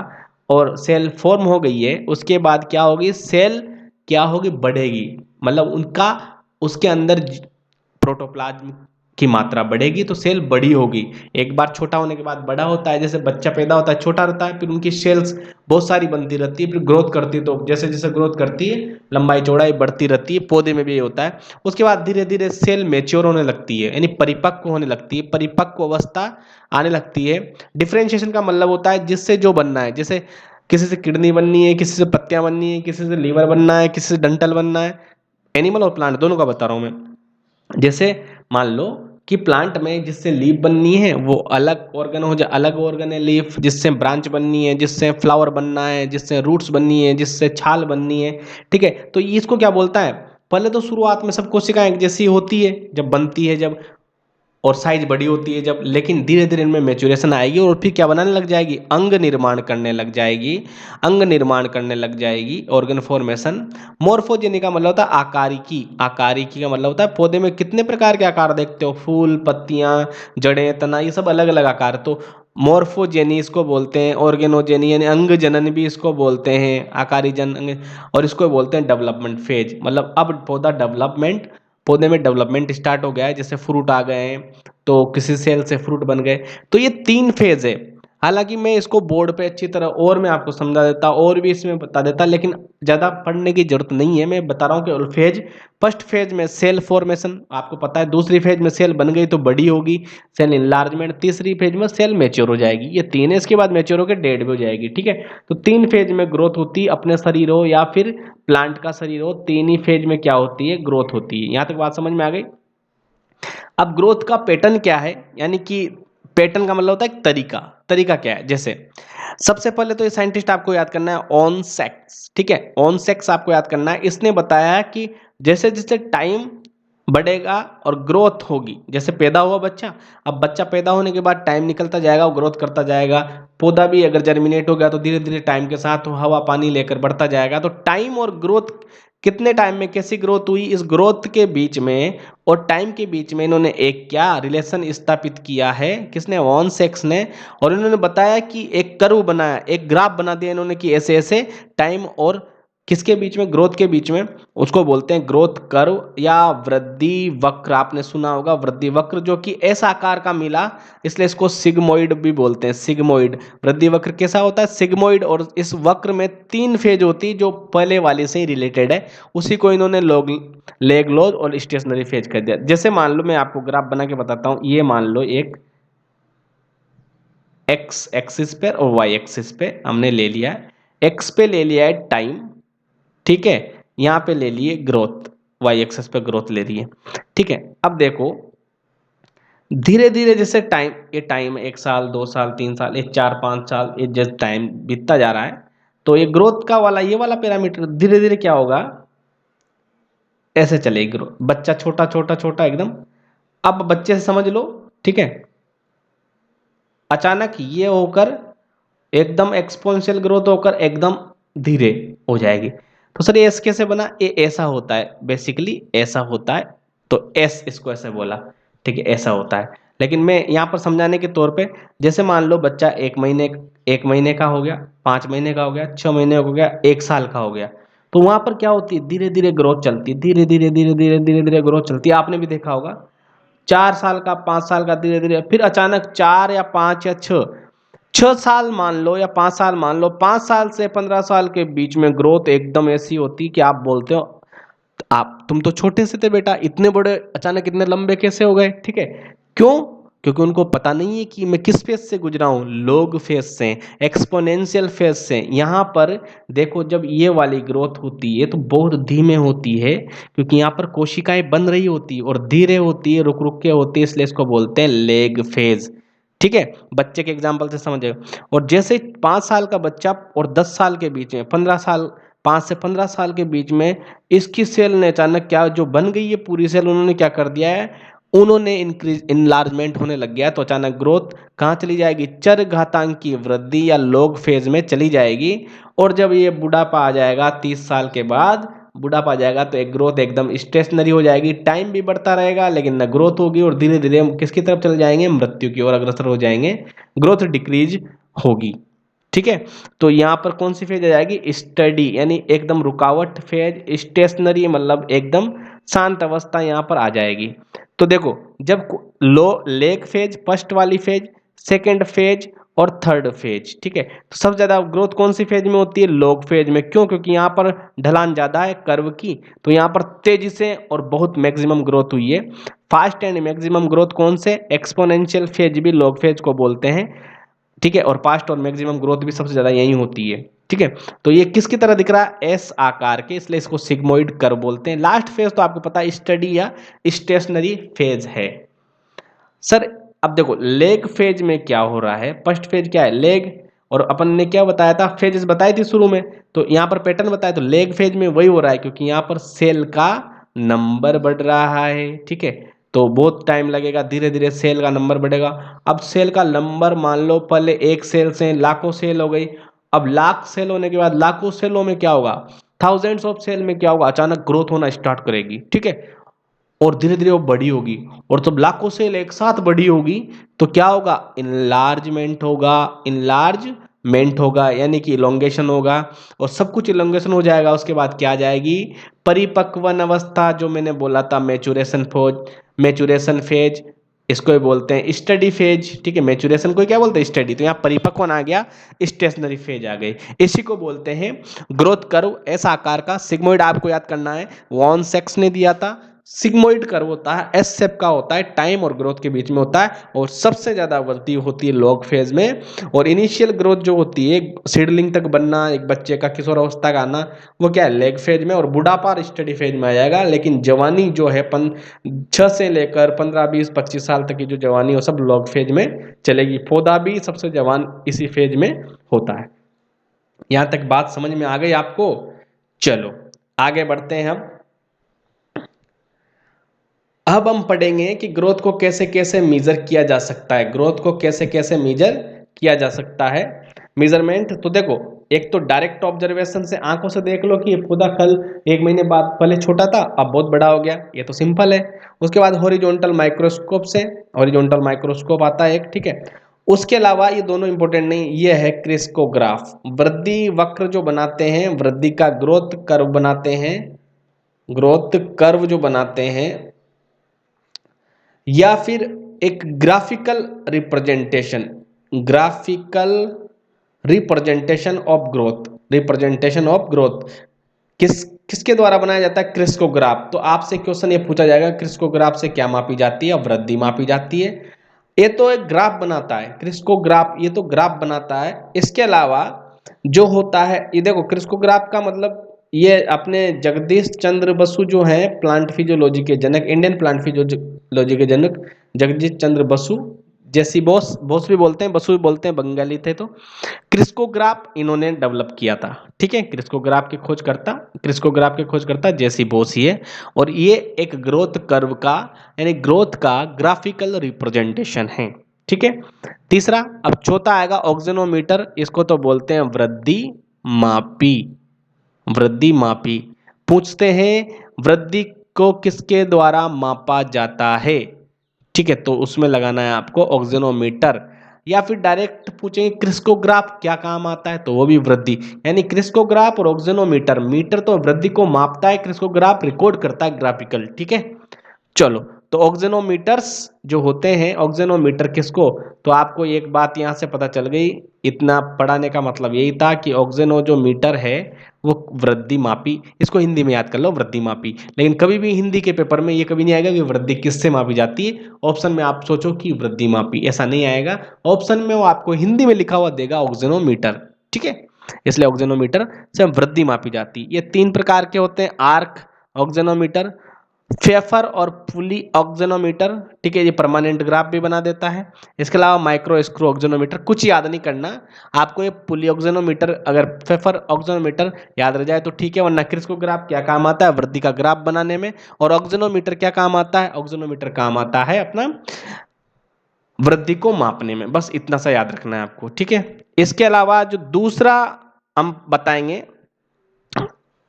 और सेल फॉर्म हो गई है। उसके बाद क्या होगी, सेल क्या होगी, बढ़ेगी, मतलब उनका उसके अंदर प्रोटोप्लाज्म की मात्रा बढ़ेगी तो सेल बड़ी होगी। एक बार छोटा होने के बाद बड़ा होता है, जैसे बच्चा पैदा होता है छोटा रहता है, फिर उनकी सेल्स बहुत सारी बनती रहती है, फिर ग्रोथ करती है, तो जैसे जैसे ग्रोथ करती है लंबाई चौड़ाई बढ़ती रहती है। पौधे में भी ये होता है। उसके बाद धीरे धीरे सेल मेच्योर होने लगती है, यानी परिपक्व होने लगती है, परिपक्व अवस्था आने लगती है। डिफ्रेंशिएशन का मतलब होता है जिससे जो बनना है, जैसे किसी से किडनी बननी है, किसी से पत्तियां बननी है, किसी से लीवर बनना है, किसी से डंठल बनना है। एनिमल और प्लांट दोनों का बता रहा हूं मैं। जैसे मान लो कि प्लांट में जिससे लीफ बननी है वो अलग ऑर्गन हो जाए, अलग ऑर्गन है लीफ, जिससे ब्रांच बननी है, जिससे फ्लावर बनना है, जिससे रूट्स बननी है, जिससे छाल बननी है, ठीक है। तो इसको क्या बोलता है, पहले तो शुरुआत में सब कोशिकाएं एक जैसी होती है जब बनती है, जब और साइज बड़ी होती है जब, लेकिन धीरे धीरे इनमें मैच्योरेशन आएगी और फिर क्या बनाने लग जाएगी, अंग निर्माण करने लग जाएगी, अंग निर्माण करने लग जाएगी, ऑर्गन फॉर्मेशन। मोर्फोजेनी का मतलब होता है आकारिकी, आकारिकी का मतलब होता है पौधे में कितने प्रकार के आकार देखते हो, फूल, पत्तियां, जड़ें, तना, ये सब अलग अलग आकार। तो मोर्फोजेनी इसको बोलते हैं, ऑर्गेनोजेनी यानी अंग जनन भी इसको बोलते हैं, आकारी जन और इसको बोलते हैं डेवलपमेंट फेज। मतलब अब पौधा डेवलपमेंट, पौधे में डेवलपमेंट स्टार्ट हो गया है, जैसे फ्रूट आ गए हैं तो किसी सेल से फ्रूट बन गए। तो ये 3 फेज है। हालांकि मैं इसको बोर्ड पे अच्छी तरह और मैं आपको समझा देता और भी इसमें बता देता, लेकिन ज़्यादा पढ़ने की जरूरत नहीं है। मैं बता रहा हूँ कि फेज, फर्स्ट फेज में सेल फॉर्मेशन आपको पता है, दूसरी फेज में सेल बन गई तो बड़ी होगी, सेल इनलार्जमेंट, तीसरी फेज में सेल मेच्योर हो जाएगी। ये 3 है, इसके बाद मेच्योर होकर डेड भी हो जाएगी, ठीक है। तो 3 फेज में ग्रोथ होती है, अपने शरीर हो या फिर प्लांट का शरीर हो, 3 ही फेज में क्या होती है, ग्रोथ होती है। यहां तक बात समझ में आ गई। अब ग्रोथ का पैटर्न क्या है, यानी कि पैटर्न का मतलब होता है तरीका। तरीका क्या है, जैसे सबसे पहले तो ये साइंटिस्ट आपको याद करना है ऑन सेक्स, ठीक है। ऑन सेक्स आपको याद करना है। इसने बताया कि जैसे जैसे टाइम बढ़ेगा और ग्रोथ होगी। जैसे पैदा हुआ बच्चा, अब बच्चा पैदा होने के बाद टाइम निकलता जाएगा, वो ग्रोथ करता जाएगा। पौधा भी अगर जर्मिनेट हो गया तो धीरे धीरे टाइम के साथ वो हवा पानी लेकर बढ़ता जाएगा। तो टाइम और ग्रोथ, कितने टाइम में कैसी ग्रोथ हुई, इस ग्रोथ के बीच में और टाइम के बीच में इन्होंने एक क्या रिलेशन स्थापित किया है, किसने, वॉन सेक्स ने। और इन्होंने बताया कि एक कर्व बनाया, एक ग्राफ बना दिया इन्होंने कि ऐसे ऐसे टाइम और किसके बीच में, ग्रोथ के बीच में, उसको बोलते हैं ग्रोथ कर्व या वृद्धि वक्र। आपने सुना होगा वृद्धि वक्र, जो कि ऐसा आकार का मिला, इसलिए इसको सिग्मोइड भी बोलते हैं, सिग्मोइड। वृद्धि वक्र कैसा होता है, सिग्मोइड। और इस वक्र में 3 फेज होती, जो पहले वाले से ही रिलेटेड है, उसी को इन्होंने लेग लोज और स्टेशनरी फेज कर दिया। जैसे मान लो, मैं आपको ग्राफ बना के बताता हूं, ये मान लो एक एक्स एक्सिस पे और वाई एक्सिस पे हमने ले लिया है। एक्स पे ले लिया है टाइम, ठीक है, यहां पे ले लिए ग्रोथ, वाई एक्सेस पे ग्रोथ ले लिए, ठीक है। अब देखो धीरे धीरे जैसे टाइम, ये टाइम 1 साल 2 साल 3 साल, ये 4 5 साल, ये जैसे टाइम बीतता जा रहा है, तो ये ग्रोथ का वाला, ये वाला पैरामीटर धीरे धीरे क्या होगा, ऐसे चलेगी ग्रोथ। बच्चा छोटा छोटा छोटा एकदम, अब बच्चे से समझ लो, ठीक है, अचानक ये होकर एकदम एक्सपोनेंशियल ग्रोथ होकर एकदम धीरे हो जाएगी। तो सर ये एस कैसे बना, ये ऐसा होता है, बेसिकली ऐसा होता है, तो एस इसको ऐसे बोला, ठीक है, ऐसा होता है। लेकिन मैं यहाँ पर समझाने के तौर पे, जैसे मान लो बच्चा 1 महीने का हो गया, 5 महीने का हो गया, 6 महीने का हो गया, 1 साल का हो गया, तो वहां पर क्या होती है, धीरे धीरे ग्रोथ चलती है, धीरे धीरे धीरे धीरे धीरे धीरे ग्रोथ चलती है। आपने भी देखा होगा 4 साल का, 5 साल का, धीरे धीरे, फिर अचानक 4 या 5 या 6 साल मान लो, या 5 साल मान लो, 5 साल से 15 साल के बीच में ग्रोथ एकदम ऐसी होती कि आप बोलते हो, आप तुम तो छोटे से थे बेटा, इतने बड़े अचानक इतने लंबे कैसे हो गए, ठीक है। क्यों, क्योंकि उनको पता नहीं है कि मैं किस फेज से गुजरा हूं, लोग फेज से, एक्सपोनेंशियल फेज से। यहां पर देखो, जब ये वाली ग्रोथ होती है तो बहुत धीमे होती है, क्योंकि यहाँ पर कोशिकाएं बन रही होती है और धीरे होती है, रुक रुक के होती है, इसलिए इसको बोलते हैं लेग फेज, ठीक है। बच्चे के एग्जाम्पल से समझेगा। और जैसे 5 साल का बच्चा और 10 साल के बीच में, 15 साल, 5 से 15 साल के बीच में इसकी सेल ने अचानक क्या, जो बन गई है पूरी सेल, उन्होंने क्या कर दिया है, उन्होंने इंक्रीज इनलार्जमेंट होने लग गया है, तो अचानक ग्रोथ कहाँ चली जाएगी, चर घातांक की वृद्धि या लॉग फेज में चली जाएगी। और जब ये बुढ़ापा आ जाएगा 30 साल के बाद, बुढ़ापा आ जाएगा, तो एक ग्रोथ एकदम स्टेशनरी हो जाएगी, टाइम भी बढ़ता रहेगा लेकिन न ग्रोथ होगी, और धीरे धीरे हम किसकी तरफ चले जाएंगे, मृत्यु की ओर अग्रसर हो जाएंगे, ग्रोथ डिक्रीज होगी, ठीक है। तो यहाँ पर कौन सी फेज आ जाएगी, स्टडी, यानी एकदम रुकावट फेज, स्टेशनरी मतलब एकदम शांत अवस्था यहाँ पर आ जाएगी। तो देखो, जब लो लेग फेज, फर्स्ट वाली फेज, सेकेंड फेज और थर्ड फेज, ठीक है, तो सबसे ज्यादा ग्रोथ कौन सी फेज में होती है, लॉग फेज में। क्यों, क्योंकि यहाँ पर ढलान ज्यादा है कर्व की, तो यहाँ पर तेजी से और बहुत मैक्सिमम ग्रोथ हुई है। फास्ट एंड मैक्सिमम ग्रोथ कौन से, एक्सपोनेंशियल फेज भी लॉग फेज को बोलते हैं, ठीक है। और पास्ट और मैक्सिमम ग्रोथ भी सबसे ज्यादा यही होती है, ठीक है। तो ये किसकी तरह दिख रहा है, एस आकार के, इसलिए इसको सिग्मोइड कर्व बोलते हैं। लास्ट फेज तो आपको पता है स्टडी या स्टेशनरी फेज है। सर अब देखो लेग फेज में क्या हो रहा है, फर्स्ट फेज क्या है, लेग, और अपन ने क्या बताया था, फेजेस बताई थी शुरू में, तो यहाँ पर पैटर्न बताया, तो लेग फेज में वही हो रहा है, क्योंकि यहाँ पर सेल का नंबर बढ़ रहा है, ठीक है। तो बहुत टाइम लगेगा, धीरे धीरे सेल का नंबर बढ़ेगा। अब सेल का नंबर मान लो पहले एक सेल से लाखों सेल हो गई, अब लाख सेल होने के बाद लाखों सेलों में क्या होगा, थाउजेंड्स ऑफ सेल में क्या होगा, अचानक ग्रोथ होना स्टार्ट करेगी, ठीक है। और धीरे धीरे वो बड़ी होगी, और जब लाखों सेल एक साथ बड़ी होगी तो क्या होगा, इनलार्जमेंट होगा, इनलार्जमेंट होगा यानी कि इलोंगेशन होगा, और सब कुछ इलोंगेशन हो जाएगा। उसके बाद क्या आ जाएगी, परिपक्वन अवस्था, जो मैंने बोला था मैचुरेशन फेज, इसको ही बोलते हैं स्टडी फेज, ठीक है। मैचुरेशन को क्या बोलते हैं, स्टडी, तो यहाँ परिपक्वन आ गया, स्टेशनरी फेज आ गई, इसी को बोलते हैं ग्रोथ कर्व। ऐसा आकार का सिग्मोइड आपको याद करना है, वॉन सेक्स ने दिया था। सिग्मोइड कर्व होता है, एस शेप का होता है, टाइम और ग्रोथ के बीच में होता है, और सबसे ज्यादा वृद्धि होती है लॉग फेज में। और इनिशियल ग्रोथ जो होती है, सीडलिंग तक बनना, एक बच्चे का किशोर अवस्था का आना, वो क्या है, लेग फेज में, और बुढ़ापा स्टडी फेज में आ जाएगा। लेकिन जवानी जो है 6 से लेकर 15 20 25 साल तक की जो जवानी हो, सब लॉग फेज में चलेगी। पौधा भी सबसे जवान इसी फेज में होता है। यहां तक बात समझ में आ गई आपको, चलो आगे बढ़ते हैं हम। अब हम पढ़ेंगे कि ग्रोथ को कैसे कैसे मेजर किया जा सकता है। ग्रोथ को कैसे कैसे मेजर किया जा सकता है। मेजरमेंट तो देखो, एक तो डायरेक्ट ऑब्जर्वेशन से आंखों से देख लो कि ये पौधा कल 1 महीने बाद पहले छोटा था अब बहुत बड़ा हो गया, ये तो सिंपल है। उसके बाद हॉरिजॉन्टल माइक्रोस्कोप से, हॉरिजॉन्टल माइक्रोस्कोप आता है एक, ठीक है। उसके अलावा ये दोनों इंपॉर्टेंट नहीं, ये है क्रिस्कोग्राफ, वृद्धि वक्र जो बनाते हैं, वृद्धि का ग्रोथ कर्व बनाते हैं, ग्रोथ कर्व जो बनाते हैं, या फिर एक graphical representation, graphical representation of growth, representation of growth किसके द्वारा बनाया जाता है? क्रिस्कोग्राफ। तो आपसे क्वेश्चन ये पूछा जाएगा क्रिस्कोग्राफ से क्या मापी जाती है? वृद्धि मापी जाती है। ये तो एक ग्राफ बनाता है क्रिस्कोग्राफ, ये तो ग्राफ बनाता है। इसके अलावा जो होता है, ये देखो क्रिस्कोग्राफ का मतलब, ये अपने जगदीश चंद्र बसु जो हैं प्लांट फिजियोलॉजी के जनक, इंडियन प्लांट फिजियोलॉजी के जनक जगदीश चंद्र बसु, जैसी बोस, बोस भी बोलते हैं, बसु भी बोलते हैं, बंगाली थे तो। क्रिस्कोग्राफ इन्होंने डेवलप किया था, ठीक है। क्रिस्कोग्राफ के खोजकर्ता जेसी बोस ही है। और ये एक ग्रोथ कर्व का, यानी ग्रोथ का ग्राफिकल रिप्रेजेंटेशन है, ठीक है। तीसरा, अब चौथा आएगा ऑक्सीनोमीटर, इसको तो बोलते हैं वृद्धि मापी, वृद्धि मापी। पूछते हैं वृद्धि को किसके द्वारा मापा जाता है, ठीक है, तो उसमें लगाना है आपको ऑक्सीनोमीटर। या फिर डायरेक्ट पूछेंगे क्रिस्कोग्राफ क्या काम आता है, तो वो भी वृद्धि, यानी क्रिस्कोग्राफ और ऑक्सीनोमीटर, मीटर तो वृद्धि को मापता है, क्रिस्कोग्राफ रिकॉर्ड करता है ग्राफिकल, ठीक है। चलो, तो ऑक्सीनोमीटर्स जो होते हैं, ऑक्सीनोमीटर किसको, तो आपको एक बात यहां से पता चल गई, इतना पढ़ाने का मतलब यही था कि ऑक्सीनो जो मीटर है वो वृद्धि मापी, इसको हिंदी में याद कर लो वृद्धि मापी। लेकिन कभी भी हिंदी के पेपर में ये कभी नहीं आएगा कि वृद्धि किससे मापी जाती है, ऑप्शन में आप सोचो कि वृद्धि मापी, ऐसा नहीं आएगा। ऑप्शन में वो आपको हिंदी में लिखा हुआ देगा ऑक्सीनोमीटर, ठीक है। इसलिए ऑक्सीनोमीटर से वृद्धि मापी जाती है। ये 3 प्रकार के होते हैं, आर्क ऑक्सीनोमीटर, फेफर और पुली ऑक्सीनोमीटर, ठीक है, ये परमानेंट ग्राफ भी बना देता है। इसके अलावा माइक्रो स्क्रू ऑक्सीनोमीटर, कुछ याद नहीं करना आपको, ये पुली ऑक्सीनोमीटर, अगर फेफर ऑक्सीनोमीटर याद रह जाए तो ठीक है, वरना क्रिस्कोग्राफ क्या काम आता है? वृद्धि का ग्राफ बनाने में। और ऑक्सीनोमीटर क्या काम आता है? ऑक्सीनोमीटर काम आता है अपना वृद्धि को मापने में, बस इतना सा याद रखना है आपको, ठीक है। इसके अलावा जो दूसरा हम बताएंगे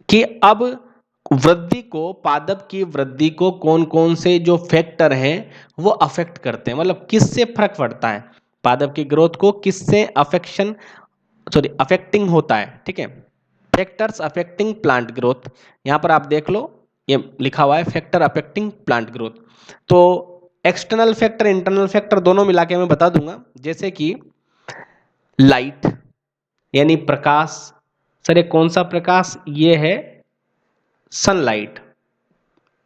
कि अब वृद्धि को, पादप की वृद्धि को कौन कौन से जो फैक्टर हैं वो अफेक्ट करते हैं, मतलब किससे फर्क पड़ता है, पादप की ग्रोथ को किससे अफेक्टिंग होता है, ठीक है। फैक्टर्स अफेक्टिंग प्लांट ग्रोथ, यहां पर आप देख लो ये लिखा हुआ है फैक्टर अफेक्टिंग प्लांट ग्रोथ। तो एक्सटर्नल फैक्टर, इंटरनल फैक्टर दोनों मिला के मैं बता दूंगा, जैसे कि लाइट यानी प्रकाश। सर ये कौन सा प्रकाश? ये है सनलाइट।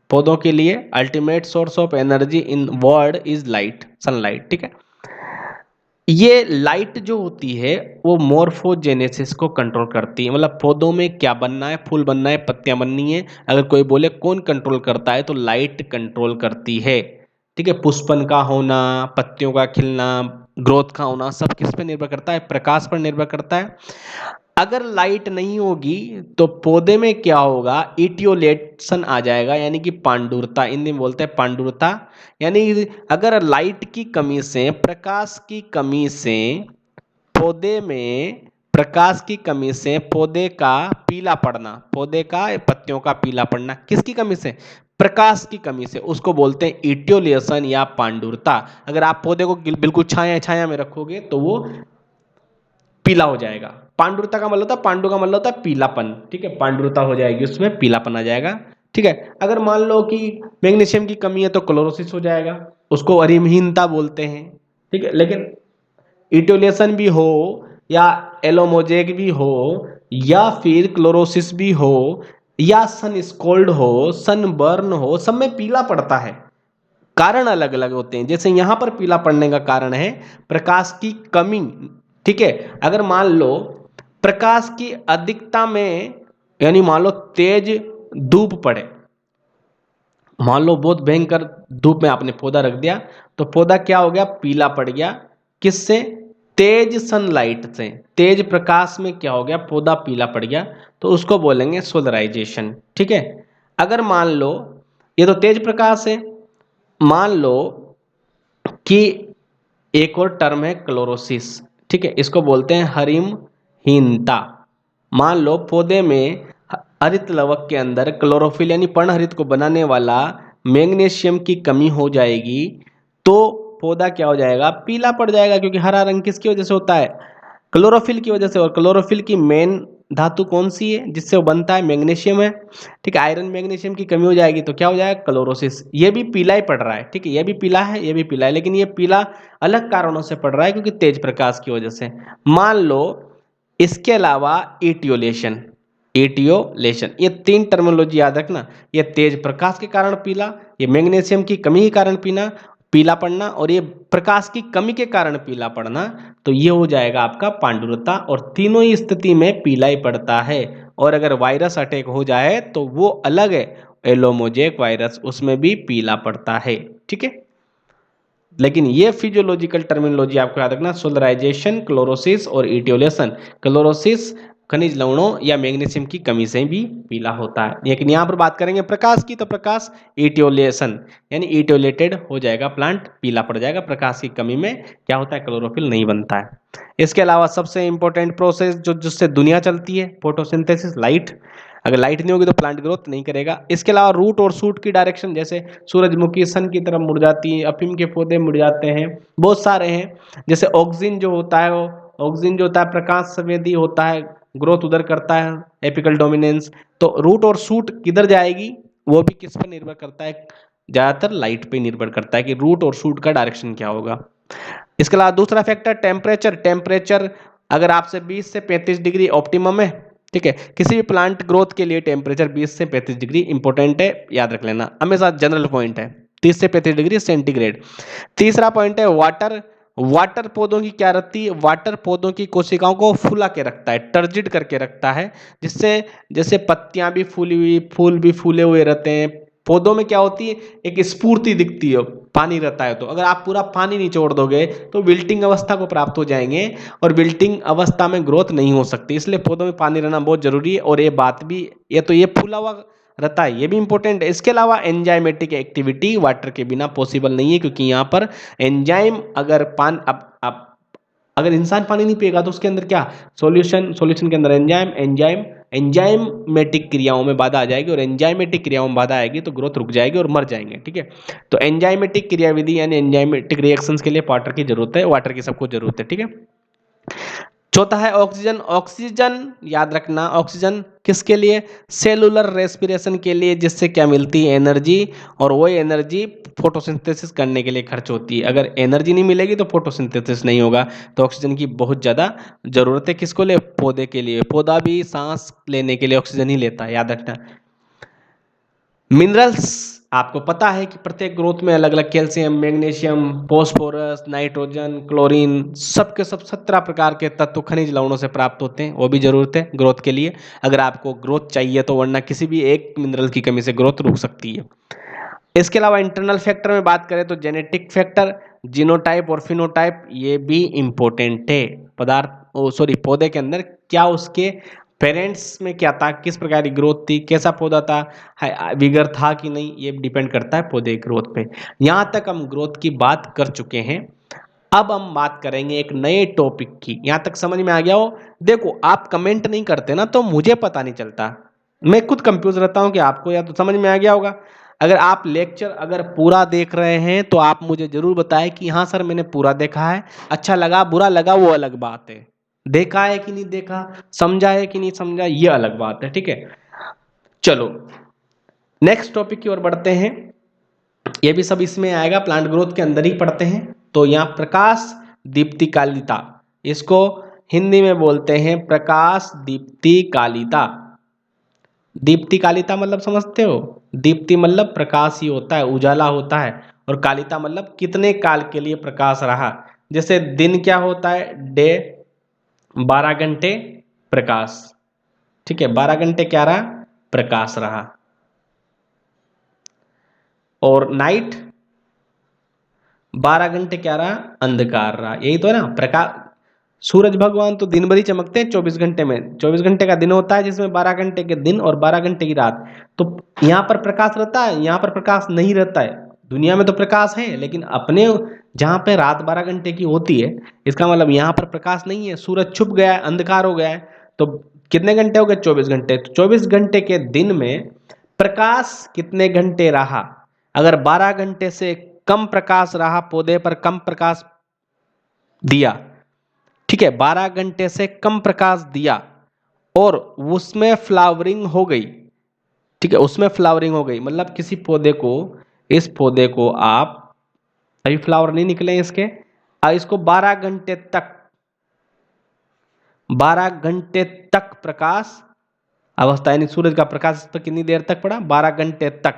पौधों के लिए ultimate source of energy in world is light, sunlight, ठीक है। ये लाइट जो होती है वो मोर्फोजेनेसिस को कंट्रोल करती है, मतलब पौधों में क्या बनना है, फूल बनना है, पत्तियां बननी है। अगर कोई बोले कौन कंट्रोल करता है, तो लाइट कंट्रोल करती है, ठीक है। पुष्पन का होना, पत्तियों का खिलना, ग्रोथ का होना, सब किस पे निर्भर करता है? प्रकाश पर निर्भर करता है। अगर लाइट नहीं होगी तो पौधे में क्या होगा? इटियोलेशन आ जाएगा, यानी कि पांडुरता, हिंदी में बोलते हैं पांडुरता। यानी अगर लाइट की कमी से, प्रकाश की कमी से पौधे में, प्रकाश की कमी से पौधे का पीला पड़ना, पौधे का पत्तियों का पीला पड़ना, किसकी कमी से? प्रकाश की कमी से, उसको बोलते हैं इटियोलेशन या पांडुरता। अगर आप पौधे को बिल्कुल छाया छाया में रखोगे तो वो पीला हो जाएगा। पांडुरता का मतलब होता है, पांडु का मतलब होता है पीलापन, ठीक है, पांडुरता हो जाएगी, उसमें पीलापन आ जाएगा, ठीक है। अगर मान लो कि मैग्नीशियम की कमी है तो क्लोरोसिस हो जाएगा, उसको अरिमहीनता बोलते हैं, ठीक है। लेकिन इटोलेशन भी हो या एलोमोजेक भी हो या फिर क्लोरोसिस भी हो या सन स्कोल्ड हो, सन बर्न हो, सब में पीला पड़ता है। कारण अलग अलग होते हैं। जैसे यहां पर पीला पड़ने का कारण है प्रकाश की कमी, ठीक है। अगर मान लो प्रकाश की अधिकता में, यानी मान लो तेज धूप पड़े, मान लो बहुत भयंकर धूप में आपने पौधा रख दिया तो पौधा क्या हो गया? पीला पड़ गया। किससे? तेज सनलाइट से, तेज प्रकाश में क्या हो गया? पौधा पीला पड़ गया, तो उसको बोलेंगे सोलराइजेशन, ठीक है। अगर मान लो ये तो तेज प्रकाश है, मान लो कि एक और टर्म है क्लोरोसिस, ठीक है, इसको बोलते हैं हरिमहीनता। मान लो पौधे में हरित लवक के अंदर क्लोरोफिल यानी पर्णहरित को बनाने वाला मैग्नीशियम की कमी हो जाएगी तो पौधा क्या हो जाएगा, पीला पड़ जाएगा, क्योंकि हरा रंग किसकी वजह से होता है, क्लोरोफिल की वजह से। और क्लोरोफिल की मेन धातु कौन सी है जिससे वो बनता है, मैग्नीशियम है, ठीक है। आयरन मैग्नीशियम की कमी हो जाएगी तो क्या हो जाएगा, क्लोरोसिस। ये भी पीला ही पड़ रहा है, ठीक है, ये भी पीला है, ये भी पीला है, लेकिन ये पीला अलग कारणों से पड़ रहा है, क्योंकि तेज प्रकाश की वजह से। मान लो इसके अलावा एटियोलेशन, एटियोलेशन, ये तीन टर्मिनोलॉजी याद रखना। ये तेज प्रकाश के कारण पीला, ये मैग्नीशियम की कमी के कारण पीला पड़ना, और ये प्रकाश की कमी के कारण पीला पड़ना, तो ये हो जाएगा आपका पांडुरता। और तीनों ही स्थिति में पीला ही पड़ता है। और अगर वायरस अटैक हो जाए तो वो अलग है, एलोमोजेक वायरस, उसमें भी पीला पड़ता है, ठीक है। लेकिन ये फिजियोलॉजिकल टर्मिनोलॉजी आपको याद रखना, सोलराइजेशन, क्लोरोसिस और इटियोलेशन। क्लोरोसिस खनिज लवणों या मैग्नीशियम की कमी से भी पीला होता है। लेकिन यहाँ पर बात करेंगे प्रकाश की, तो प्रकाश इटियोलेशन यानी इटियोलेटेड हो जाएगा, प्लांट पीला पड़ जाएगा। प्रकाश की कमी में क्या होता है, क्लोरोफिल नहीं बनता है। इसके अलावा सबसे इंपॉर्टेंट प्रोसेस जो जिससे दुनिया चलती है, फोटोसिंथेसिस, लाइट। अगर लाइट नहीं होगी तो प्लांट ग्रोथ नहीं करेगा। इसके अलावा रूट और शूट की डायरेक्शन, जैसे सूरजमुखी सन की तरफ मुड़ जाती है, अफीम के पौधे मुड़ जाते हैं, बहुत सारे हैं। जैसे ऑक्सिन जो होता है, वो ऑक्सिन जो होता है प्रकाश संवेदी होता है, ग्रोथ उधर करता है, एपिकल डोमिनेंस। तो रूट और शूट किधर जाएगी, वो भी किस पर निर्भर करता है, ज्यादातर लाइट पे निर्भर करता है कि रूट और शूट का डायरेक्शन क्या होगा। इसके अलावा दूसरा फैक्टर टेम्परेचर। टेम्परेचर अगर आपसे 20 से 35 डिग्री ऑप्टिमम है, ठीक है, किसी भी प्लांट ग्रोथ के लिए टेम्परेचर 20 से 35 डिग्री इंपॉर्टेंट है, याद रख लेना, हमेशा जनरल पॉइंट है, 30 से 35 डिग्री सेंटीग्रेड। तीसरा पॉइंट है वाटर। वाटर पौधों की क्या रखती है, वाटर पौधों की कोशिकाओं को फुला के रखता है, टर्जिड करके रखता है, जिससे जैसे पत्तियां भी फूली हुई, फूल भी फूले हुए रहते हैं। पौधों में क्या होती है, एक स्फूर्ति दिखती है, पानी रहता है। तो अगर आप पूरा पानी निचोड़ दोगे तो विल्टिंग अवस्था को प्राप्त हो जाएंगे, और विल्टिंग अवस्था में ग्रोथ नहीं हो सकती। इसलिए पौधों में पानी रहना बहुत जरूरी है। और ये बात भी, ये तो ये फूला हुआ रहता है, ये भी इंपॉर्टेंट है। इसके अलावा एंजाइमेटिक एक्टिविटी वाटर के बिना पॉसिबल नहीं है, क्योंकि यहाँ पर एंजाइम अगर अब अगर इंसान पानी नहीं पिएगा तो उसके अंदर क्या, सॉल्यूशन के अंदर एंजाइमेटिक क्रियाओं में बाधा आ जाएगी, और एंजाइमेटिक क्रियाओं में बाधा आएगी तो ग्रोथ रुक जाएगी और मर जाएंगे, ठीक है। तो एंजाइमेटिक क्रियाविधि यानी एंजाइमेटिक रिएक्शंस के लिए वाटर की जरूरत है, वाटर की सबको जरूरत है, ठीक है। चौथा है ऑक्सीजन। ऑक्सीजन याद रखना, ऑक्सीजन किसके लिए, सेलुलर रेस्पिरेशन के लिए, जिससे क्या मिलती है, एनर्जी। और वो एनर्जी फोटोसिंथेसिस करने के लिए खर्च होती है। अगर एनर्जी नहीं मिलेगी तो फोटोसिंथेसिस नहीं होगा। तो ऑक्सीजन की बहुत ज़्यादा जरूरत है, किसको लिए, पौधे के लिए। पौधा भी सांस लेने के लिए ऑक्सीजन ही लेता है, याद रखना। मिनरल्स, आपको पता है कि प्रत्येक ग्रोथ में अलग अलग calcium, magnesium, phosphorus, nitrogen, chlorine, सबके सब 17 प्रकार के तत्व खनिज लवणों से प्राप्त होते हैं, वो भी जरूरत है ग्रोथ के लिए, अगर आपको ग्रोथ चाहिए तो, वरना किसी भी एक मिनरल की कमी से ग्रोथ रुक सकती है। इसके अलावा इंटरनल फैक्टर में बात करें तो जेनेटिक फैक्टर, जीनोटाइप और फिनोटाइप, ये भी इंपॉर्टेंट है। पौधे के अंदर क्या उसके पेरेंट्स में क्या था, किस प्रकार की ग्रोथ थी, कैसा पौधा था, विगर था कि नहीं, ये डिपेंड करता है पौधे ग्रोथ पे। यहाँ तक हम ग्रोथ की बात कर चुके हैं। अब हम बात करेंगे एक नए टॉपिक की। यहाँ तक समझ में आ गया हो? देखो, आप कमेंट नहीं करते ना तो मुझे पता नहीं चलता, मैं खुद कंफ्यूज रहता हूँ कि आपको या तो समझ में आ गया होगा। अगर आप लेक्चर अगर पूरा देख रहे हैं तो आप मुझे जरूर बताएं कि हाँ सर मैंने पूरा देखा है, अच्छा लगा बुरा लगा वो अलग बात है, देखा है कि नहीं देखा, समझा है कि नहीं समझा, ये अलग बात है, ठीक है। चलो नेक्स्ट टॉपिक की ओर बढ़ते हैं। ये भी सब इसमें आएगा, प्लांट ग्रोथ के अंदर ही पढ़ते हैं। तो यहाँ प्रकाश दीप्तिकालिता, इसको हिंदी में बोलते हैं प्रकाश दीप्तिकालिता। दीप्तिकालिता मतलब समझते हो, दीप्ति मतलब प्रकाश ही होता है, उजाला होता है, और कालिता मतलब कितने काल के लिए प्रकाश रहा। जैसे दिन क्या होता है, डे, 12 घंटे प्रकाश, ठीक है, 12 घंटे क्या रहा, प्रकाश रहा। और नाइट 12 घंटे क्या रहा, अंधकार रहा। यही तो है ना प्रकाश। सूरज भगवान तो दिन भर ही चमकते हैं 24 घंटे में, 24 घंटे का दिन होता है जिसमें 12 घंटे के दिन और 12 घंटे की रात। तो यहाँ पर प्रकाश रहता है, यहाँ पर प्रकाश नहीं रहता है। दुनिया में तो प्रकाश है, लेकिन अपने जहाँ पे रात 12 घंटे की होती है, इसका मतलब यहाँ पर प्रकाश नहीं है, सूरज छुप गया है, अंधकार हो गया है, तो कितने घंटे हो गए? 24 घंटे। तो 24 घंटे के दिन में प्रकाश कितने घंटे रहा? अगर 12 घंटे से कम प्रकाश रहा, पौधे पर कम प्रकाश दिया, ठीक है, 12 घंटे से कम प्रकाश दिया और उसमें फ्लावरिंग हो गई, ठीक है, उसमें फ्लावरिंग हो गई, मतलब किसी पौधे को, इस पौधे को आप, अभी फ्लावर नहीं निकले इसके, इसको 12 घंटे तक, 12 घंटे तक प्रकाश अवस्था, यानी सूरज का प्रकाश इस पर कितनी देर तक पड़ा? 12 घंटे तक।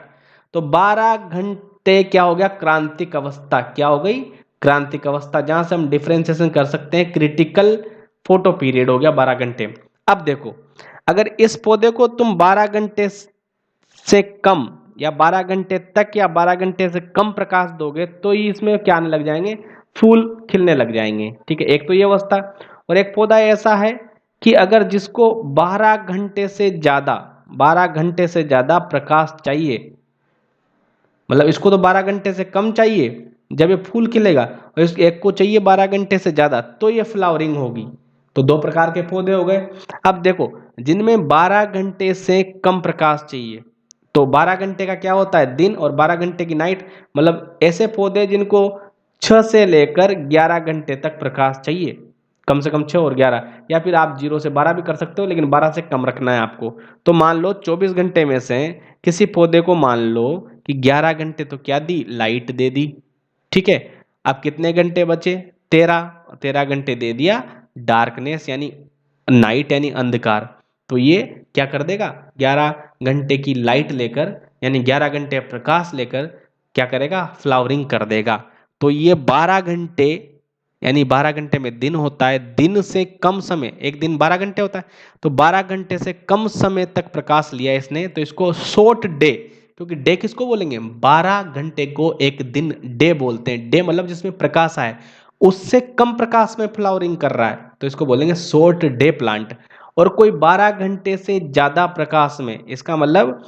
तो 12 घंटे क्या हो गया? क्रांतिक अवस्था। क्या हो गई? क्रांतिक अवस्था, जहां से हम डिफरेंशिएशन कर सकते हैं, क्रिटिकल फोटो पीरियड हो गया 12 घंटे। अब देखो, अगर इस पौधे को तुम 12 घंटे से कम या 12 घंटे तक या 12 घंटे से कम प्रकाश दोगे तो ही इसमें क्या आने लग जाएंगे? फूल खिलने लग जाएंगे, ठीक है, एक तो ये अवस्था। और एक पौधा ऐसा है कि अगर जिसको 12 घंटे से ज्यादा, 12 घंटे से ज्यादा प्रकाश चाहिए, मतलब इसको तो 12 घंटे से कम चाहिए जब ये फूल खिलेगा, और इस एक को चाहिए 12 घंटे से ज्यादा, तो ये फ्लावरिंग होगी। तो दो प्रकार के पौधे हो गए। अब देखो, जिनमें 12 घंटे से कम प्रकाश चाहिए, तो 12 घंटे का क्या होता है? दिन, और 12 घंटे की नाइट, मतलब ऐसे पौधे जिनको 6 से लेकर 11 घंटे तक प्रकाश चाहिए, कम से कम 6 और 11, या फिर आप 0 से 12 भी कर सकते हो, लेकिन 12 से कम रखना है आपको। तो मान लो 24 घंटे में से किसी पौधे को मान लो कि 11 घंटे तो क्या दी? लाइट दे दी, ठीक है। अब कितने घंटे बचे? 13, 13 घंटे दे दिया डार्कनेस, यानी नाइट, यानी अंधकार। तो ये क्या कर देगा? 11 घंटे की लाइट लेकर, यानी 11 घंटे प्रकाश लेकर क्या करेगा? फ्लावरिंग कर देगा। तो ये 12 घंटे, यानी 12 घंटे में दिन होता है, दिन से कम समय, एक दिन 12 घंटे होता है, तो 12 घंटे से कम समय तक प्रकाश लिया इसने, तो इसको शॉर्ट डे, क्योंकि डे किसको बोलेंगे? 12 घंटे को एक दिन डे बोलते हैं। डे मतलब जिसमें प्रकाश आए, उससे कम प्रकाश में फ्लावरिंग कर रहा है, तो इसको बोलेंगे शॉर्ट डे प्लांट। और कोई 12 घंटे से ज्यादा प्रकाश में, इसका मतलब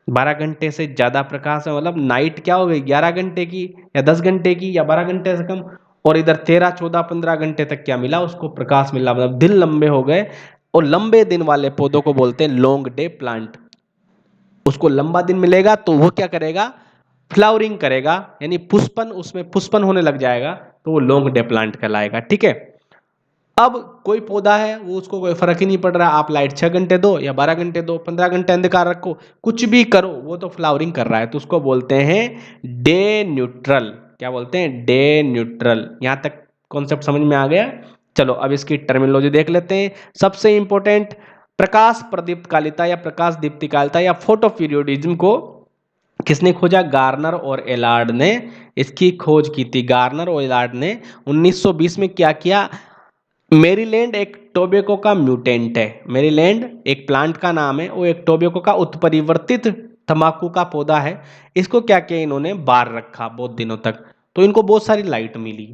12 घंटे से ज्यादा प्रकाश है, मतलब नाइट क्या हो गई? 11 घंटे की या 10 घंटे की या 12 घंटे से कम, और इधर 13, 14, 15 घंटे तक क्या मिला? उसको प्रकाश मिला, मतलब दिन लंबे हो गए। और लंबे दिन वाले पौधों को बोलते हैं लॉन्ग डे प्लांट। उसको लंबा दिन मिलेगा तो वो क्या करेगा? फ्लावरिंग करेगा, यानी पुष्पन, उसमें पुष्पन होने लग जाएगा, तो वो लॉन्ग डे प्लांट कहलाएगा, ठीक है। अब कोई पौधा है, वो उसको कोई फर्क ही नहीं पड़ रहा, आप लाइट 6 घंटे दो या 12 घंटे दो, 15 घंटे अंधकार रखो, कुछ भी करो, वो तो फ्लावरिंग कर रहा है, तो उसको बोलते हैं डे न्यूट्रल। क्या बोलते हैं? Day neutral. यहां तक कॉन्सेप्ट समझ में आ गया? चलो अब इसकी टर्मिनोलॉजी देख लेते हैं। सबसे इंपॉर्टेंट, प्रकाश प्रदीप्तकालिता या प्रकाश दीप्तिकालिता या फोटो पीरियोडिज्म को किसने खोजा? गार्नर और एलार्ड ने इसकी खोज की थी। गार्नर और एलार्ड ने 1920 में क्या किया? मेरीलैंड एक टोबैको का म्यूटेंट है। मेरीलैंड एक प्लांट का नाम है, वो एक टोबैको का उत्परिवर्तित तंबाकू का पौधा है। इसको क्या किया इन्होंने? बाहर रखा बहुत दिनों तक, तो इनको बहुत सारी लाइट मिली।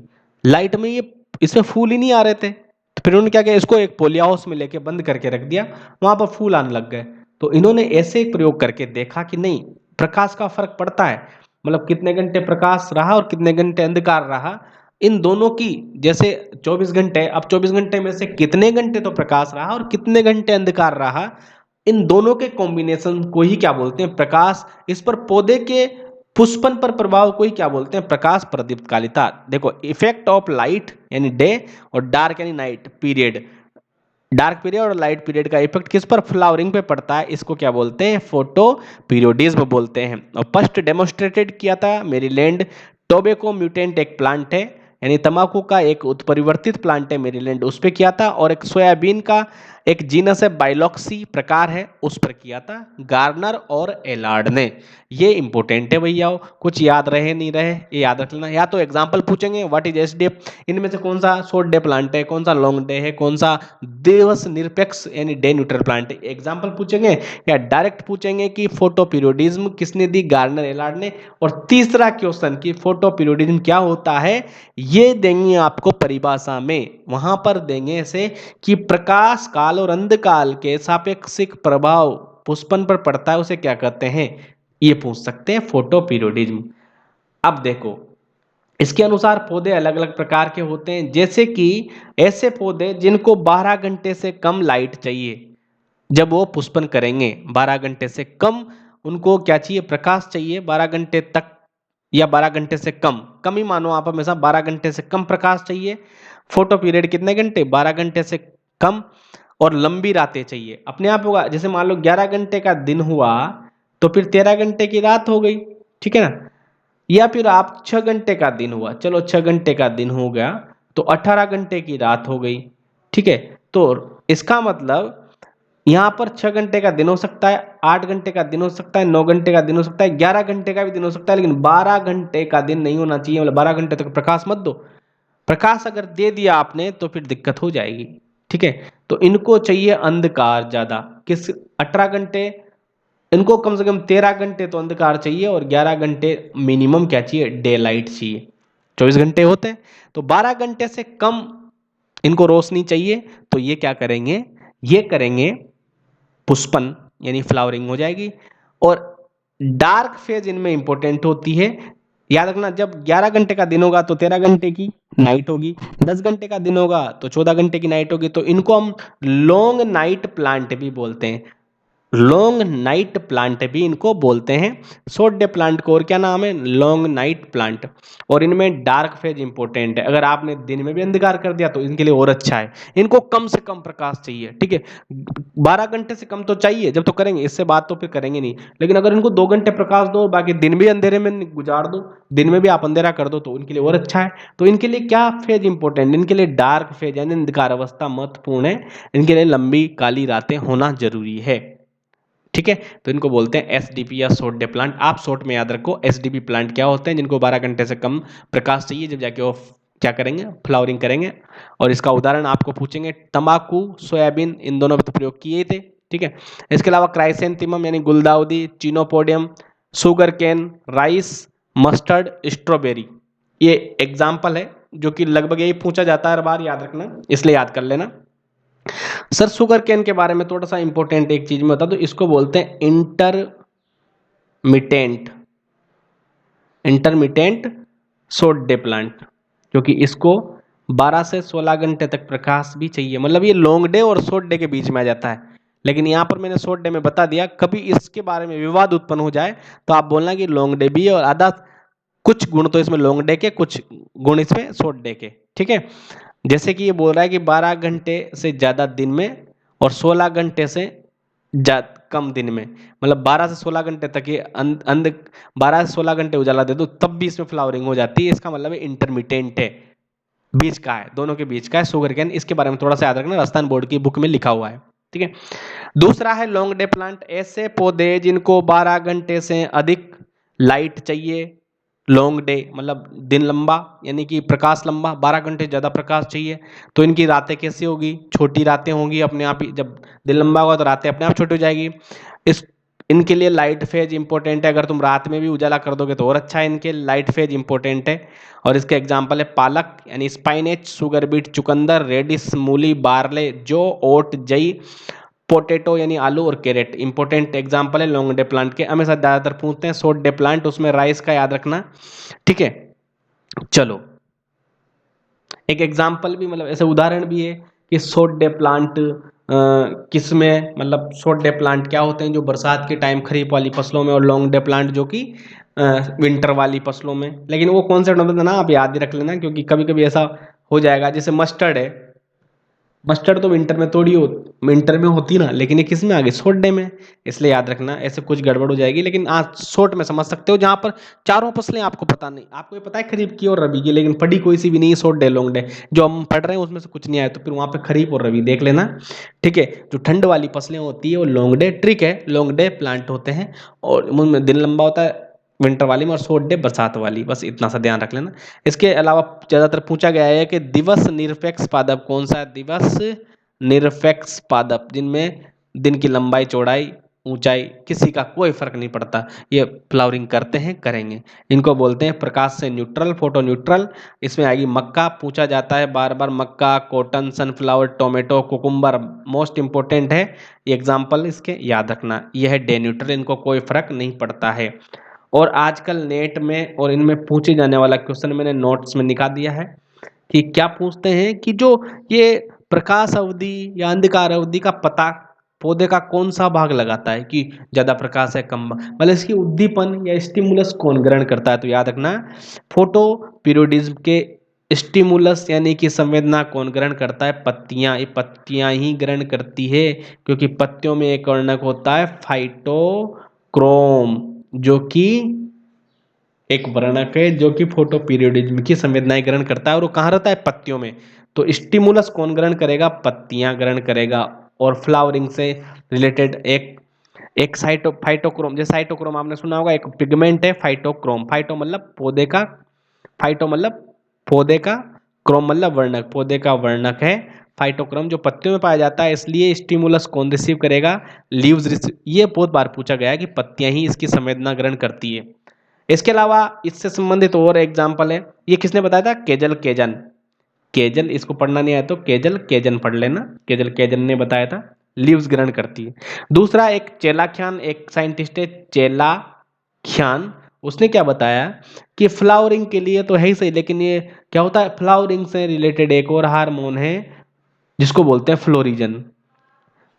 लाइट में ये, इसमें फूल ही नहीं आ रहे थे, तो फिर उन्होंने क्या किया? इसको एक पोलिया हाउस में लेके बंद करके रख दिया, वहां पर फूल आने लग गए। तो इन्होंने ऐसे एक प्रयोग करके देखा कि नहीं, प्रकाश का फर्क पड़ता है, मतलब कितने घंटे प्रकाश रहा और कितने घंटे अंधकार रहा, इन दोनों की, जैसे 24 घंटे, अब 24 घंटे में से कितने घंटे तो प्रकाश रहा और कितने घंटे अंधकार रहा, इन दोनों के कॉम्बिनेशन को ही क्या बोलते हैं? प्रकाश। इस पर पौधे के पुष्पन पर प्रभाव को ही क्या बोलते हैं? प्रकाश प्रदीप्तकालिता। देखो, इफेक्ट ऑफ लाइट यानी डे और डार्क यानी नाइट पीरियड, डार्क पीरियड और लाइट पीरियड का इफेक्ट किस पर? फ्लावरिंग पे पड़ता है, इसको क्या बोलते हैं? फोटो पीरियोडिज्म बोलते हैं। और फर्स्ट डेमोन्स्ट्रेटेड किया था मेरीलैंड टोबैको म्यूटेंट, एक प्लांट है, यानी तंबाकू का एक उत्परिवर्तित प्लांट है मेरीलैंड, उस पर किया था। और एक सोयाबीन का एक जीनस है, बाइलॉक्सी प्रकार है, उस पर किया था गार्नर और एलार्ड ने। ये इंपॉर्टेंट है भैया, कुछ याद रहे नहीं रहे ये याद रख लेना। या तो एग्जांपल पूछेंगे, व्हाट इज एस डे, इनमें से कौन सा शॉर्ट डे प्लांट है, कौन सा लॉन्ग डे है, कौन सा दिवस निरपेक्ष यानी डे न्यूट्रल प्लांट है, एग्जांपल पूछेंगे। या डायरेक्ट पूछेंगे कि फोटो पीरियोडिज्म किसने दी? गार्नर एलार्ड ने। और तीसरा क्वेश्चन कि फोटो पीरियोडिज्म क्या होता है, ये देंगे आपको परिभाषा में, वहां पर देंगे ऐसे कि प्रकाश काल और अंधकाल के सापेक्षिक प्रभाव पुष्पन पर पड़ता है, उसे क्या कहते हैं, ये पूछ सकते हैं फोटो पीरियोडिज्म। अब देखो, इसके अनुसार पौधे अलग अलग प्रकार के होते हैं, जैसे कि ऐसे पौधे जिनको 12 घंटे से कम लाइट चाहिए, जब वो पुष्पन करेंगे 12 घंटे से कम उनको क्या चाहिए, प्रकाश चाहिए 12 घंटे तक, या 12 घंटे से कम, कम ही मानो आप हमेशा, 12 घंटे से कम प्रकाश चाहिए। फोटो पीरियड कितने घंटे, 12 घंटे से कम, और लंबी रातें चाहिए। अपने आप होगा, जैसे मान लो 11 घंटे का दिन हुआ तो फिर 13 घंटे की रात हो गई, ठीक है ना। या फिर आप 6 घंटे का दिन हुआ, चलो 6 घंटे का दिन हो गया तो 18 घंटे की रात हो गई, ठीक है। तो इसका मतलब यहाँ पर 6 घंटे का दिन हो सकता है, 8 घंटे का दिन हो सकता है, 9 घंटे का दिन हो सकता है, 11 घंटे का भी दिन हो सकता है, लेकिन 12 घंटे का दिन नहीं होना चाहिए। मतलब 12 घंटे तक प्रकाश मत दो। प्रकाश अगर दे दिया आपने तो फिर दिक्कत हो जाएगी, ठीक है। तो इनको चाहिए अंधकार ज्यादा, किस 18 घंटे, इनको कम से कम 13 घंटे तो अंधकार चाहिए, और 11 घंटे मिनिमम क्या चाहिए, डे लाइट चाहिए। 24 घंटे होते हैं, तो 12 घंटे से कम इनको रोशनी चाहिए। तो ये क्या करेंगे, ये करेंगे पुष्पन, यानी फ्लावरिंग हो जाएगी। और डार्क फेज इनमें इंपॉर्टेंट होती है। याद रखना, जब 11 घंटे का दिन होगा तो 13 घंटे की नाइट होगी, 10 घंटे का दिन होगा तो 14 घंटे की नाइट होगी। तो इनको हम लॉन्ग नाइट प्लांट भी बोलते हैं, लॉन्ग नाइट प्लांट भी इनको बोलते हैं। शॉर्ट डे प्लांट को और क्या नाम है, लॉन्ग नाइट प्लांट। और इनमें डार्क फेज इंपॉर्टेंट है, अगर आपने दिन में भी अंधकार कर दिया तो इनके लिए और अच्छा है। इनको कम से कम प्रकाश चाहिए, ठीक है। 12 घंटे से कम तो चाहिए जब तो करेंगे, इससे बात तो फिर करेंगे नहीं। लेकिन अगर इनको 2 घंटे प्रकाश दो, बाकी दिन भी अंधेरे में गुजार दो, दिन में भी आप अंधेरा कर दो, तो इनके लिए और अच्छा है। तो इनके लिए क्या फेज इंपॉर्टेंट, इनके लिए डार्क फेज यानी अंधकार अवस्था महत्वपूर्ण है। इनके लिए लंबी काली रातें होना जरूरी है, ठीक है। तो इनको बोलते हैं एसडीपी या शॉर्ट डे प्लांट। आप शॉर्ट में याद रखो एसडीपी प्लांट क्या होते हैं, जिनको 12 घंटे से कम प्रकाश चाहिए, जब जाके वो क्या करेंगे, फ्लावरिंग करेंगे। और इसका उदाहरण आपको पूछेंगे, तंबाकू, सोयाबीन, इन दोनों में तो प्रयोग किए थे, ठीक है। इसके अलावा क्राइसेंथेमम यानी गुलदाउदी, chenopodium, sugar cane, rice, mustard, strawberry, ये एग्जाम्पल है जो कि लगभग यही पूछा जाता है हर बार, याद रखना, इसलिए याद कर लेना। सर शुगर केन के बारे में थोड़ा सा इंपॉर्टेंट एक चीज में बता दो, इसको बोलते हैं intermittent, intermittent short day plant, क्योंकि इसको 12 से 16 घंटे तक प्रकाश भी चाहिए। मतलब ये लॉन्ग डे और शॉर्ट डे के बीच में आ जाता है। लेकिन यहाँ पर मैंने शॉर्ट डे में बता दिया, कभी इसके बारे में विवाद उत्पन्न हो जाए तो आप बोलना कि लॉन्ग डे भी है, और आधा कुछ गुण तो इसमें लॉन्ग डे के, कुछ गुण इसमें शॉर्ट डे के, ठीक है। जैसे कि ये बोल रहा है कि 12 घंटे से ज्यादा दिन में और 16 घंटे से कम दिन में, मतलब 12 से 16 घंटे तक ये 12 से 16 घंटे उजाला दे दो तब भी इसमें फ्लावरिंग हो जाती है। इसका मतलब है इंटरमिटेंट है, बीच का है, दोनों के बीच का है शुगर कैन। इसके बारे में थोड़ा सा याद रखना, राजस्थान बोर्ड की बुक में लिखा हुआ है, ठीक है। दूसरा है लॉन्ग डे प्लांट, ऐसे पौधे जिनको 12 घंटे से अधिक लाइट चाहिए। लॉन्ग डे मतलब दिन लंबा, यानी कि प्रकाश लंबा, 12 घंटे ज़्यादा प्रकाश चाहिए। तो इनकी रातें कैसी होगी, छोटी रातें होंगी अपने आप ही, जब दिन लंबा होगा तो रातें अपने आप छोटी हो जाएगी। इस इनके लिए लाइट फेज इंपॉर्टेंट है, अगर तुम रात में भी उजाला कर दोगे तो और अच्छा है, इनके लाइट फेज इंपॉर्टेंट है। और इसके एग्जाम्पल है पालक यानी स्पाइनेच, सुगर बीट, चुकंदर, रेडिस, मूली, बार्ले, जो, ओट, जई, पोटैटो यानी आलू, और कैरेट इंपॉर्टेंट एग्जांपल है लॉन्ग डे प्लांट के। हमेशा ज्यादातर पूछते हैं शॉर्ट डे प्लांट, उसमें राइस का याद रखना, ठीक है। चलो एक एग्जांपल भी, मतलब ऐसे उदाहरण भी है कि शॉर्ट डे प्लांट किस में, मतलब शॉर्ट डे प्लांट क्या होते हैं जो बरसात के टाइम खरीफ वाली फसलों में, और लॉन्ग डे प्लांट जो कि विंटर वाली फसलों में। लेकिन वो कॉन्सेप्ट मतलब ना आप याद ही रख लेना, क्योंकि कभी कभी ऐसा हो जाएगा। जैसे मस्टर्ड है, मस्टर्ड तो विंटर में थोड़ी हो, विंटर में होती ना, लेकिन ये किस में आ गई, शॉर्ट डे में। इसलिए याद रखना, ऐसे कुछ गड़बड़ हो जाएगी। लेकिन आज शॉर्ट में समझ सकते हो, जहां पर चारों फसलें आपको पता नहीं, आपको ये पता है खरीफ की और रबी की, लेकिन पढ़ी कोई सी भी नहीं, शॉर्ट डे लॉन्ग डे जो हम पढ़ रहे हैं उसमें से कुछ नहीं आया, तो फिर वहां पे खरीफ और रबी देख लेना, ठीक है। जो ठंड वाली फसलें होती है वो लॉन्ग डे ट्रिक है, लॉन्ग डे प्लांट होते हैं, और उनमें दिन लंबा होता है विंटर वाली में, और शॉर्ट डे बरसात वाली, बस इतना सा ध्यान रख लेना। इसके अलावा ज्यादातर पूछा गया है कि दिवस निरपेक्ष पादप कौन सा है, दिवस निरपेक्ष पादप, जिनमें दिन की लंबाई, चौड़ाई, ऊंचाई किसी का कोई फर्क नहीं पड़ता, ये फ्लावरिंग करते हैं, करेंगे। इनको बोलते हैं प्रकाश से न्यूट्रल, फोटो न्यूट्रल। इसमें आएगी मक्का, पूछा जाता है बार बार, मक्का, cotton, sunflower, tomato, cucumber most important है। एग्जाम्पल इसके याद रखना, यह है डे न्यूट्रल, इनको कोई फर्क नहीं पड़ता है। और आजकल नेट में और इनमें पूछे जाने वाला क्वेश्चन मैंने नोट्स में निकाल दिया है कि क्या पूछते हैं कि जो ये प्रकाश अवधि या अंधकार अवधि का पता पौधे का कौन सा भाग लगाता है कि ज्यादा प्रकाश है कम, मतलब इसकी उद्दीपन या स्टिमुलस कौन ग्रहण करता है। तो याद रखना, फोटो पीरियोडिज्म के स्टिमुलस यानी कि संवेदना कौन ग्रहण करता है? पत्तियां। ये पत्तियां ही ग्रहण करती है, क्योंकि पत्तियों में एक वर्णक होता है फाइटोक्रोम, जो कि एक वर्णक है जो कि फोटो पीरियोडिज्म की संवेदनाएं ग्रहण करता है, और वो कहाँ रहता है? पत्तियों में। तो स्टिमुलस कौन ग्रहण करेगा? पत्तियां ग्रहण करेगा। और फ्लावरिंग से रिलेटेड एक एक फाइटोक्रोम, जैसे साइटोक्रोम आपने सुना होगा, एक पिगमेंट है फाइटोक्रोम। फाइटो मतलब पौधे का, फाइटो मतलब पौधे का, क्रोम मतलब वर्णक, पौधे का वर्णक है फाइटोक्रोम, जो पत्तियों में पाया जाता है। इसलिए स्टिमुलस कौन रिसीव करेगा? Leaves receive. ये बहुत बार पूछा गया है कि पत्तियां ही इसकी संवेदना ग्रहण करती है। इसके अलावा इससे संबंधित और एग्जाम्पल है, ये किसने बताया था? केजल केजन। केजल, इसको पढ़ना नहीं आया तो केजल केजन पढ़ लेना, केजल केजन ने बताया था लीव्स ग्रहण करती है। दूसरा एक चेलाख्यान, एक साइंटिस्ट है चेलाख्यान, उसने क्या बताया कि फ्लावरिंग के लिए तो है ही सही, लेकिन ये क्या होता है, फ्लावरिंग से रिलेटेड एक और हार्मोन है जिसको बोलते हैं फ्लोरिजन।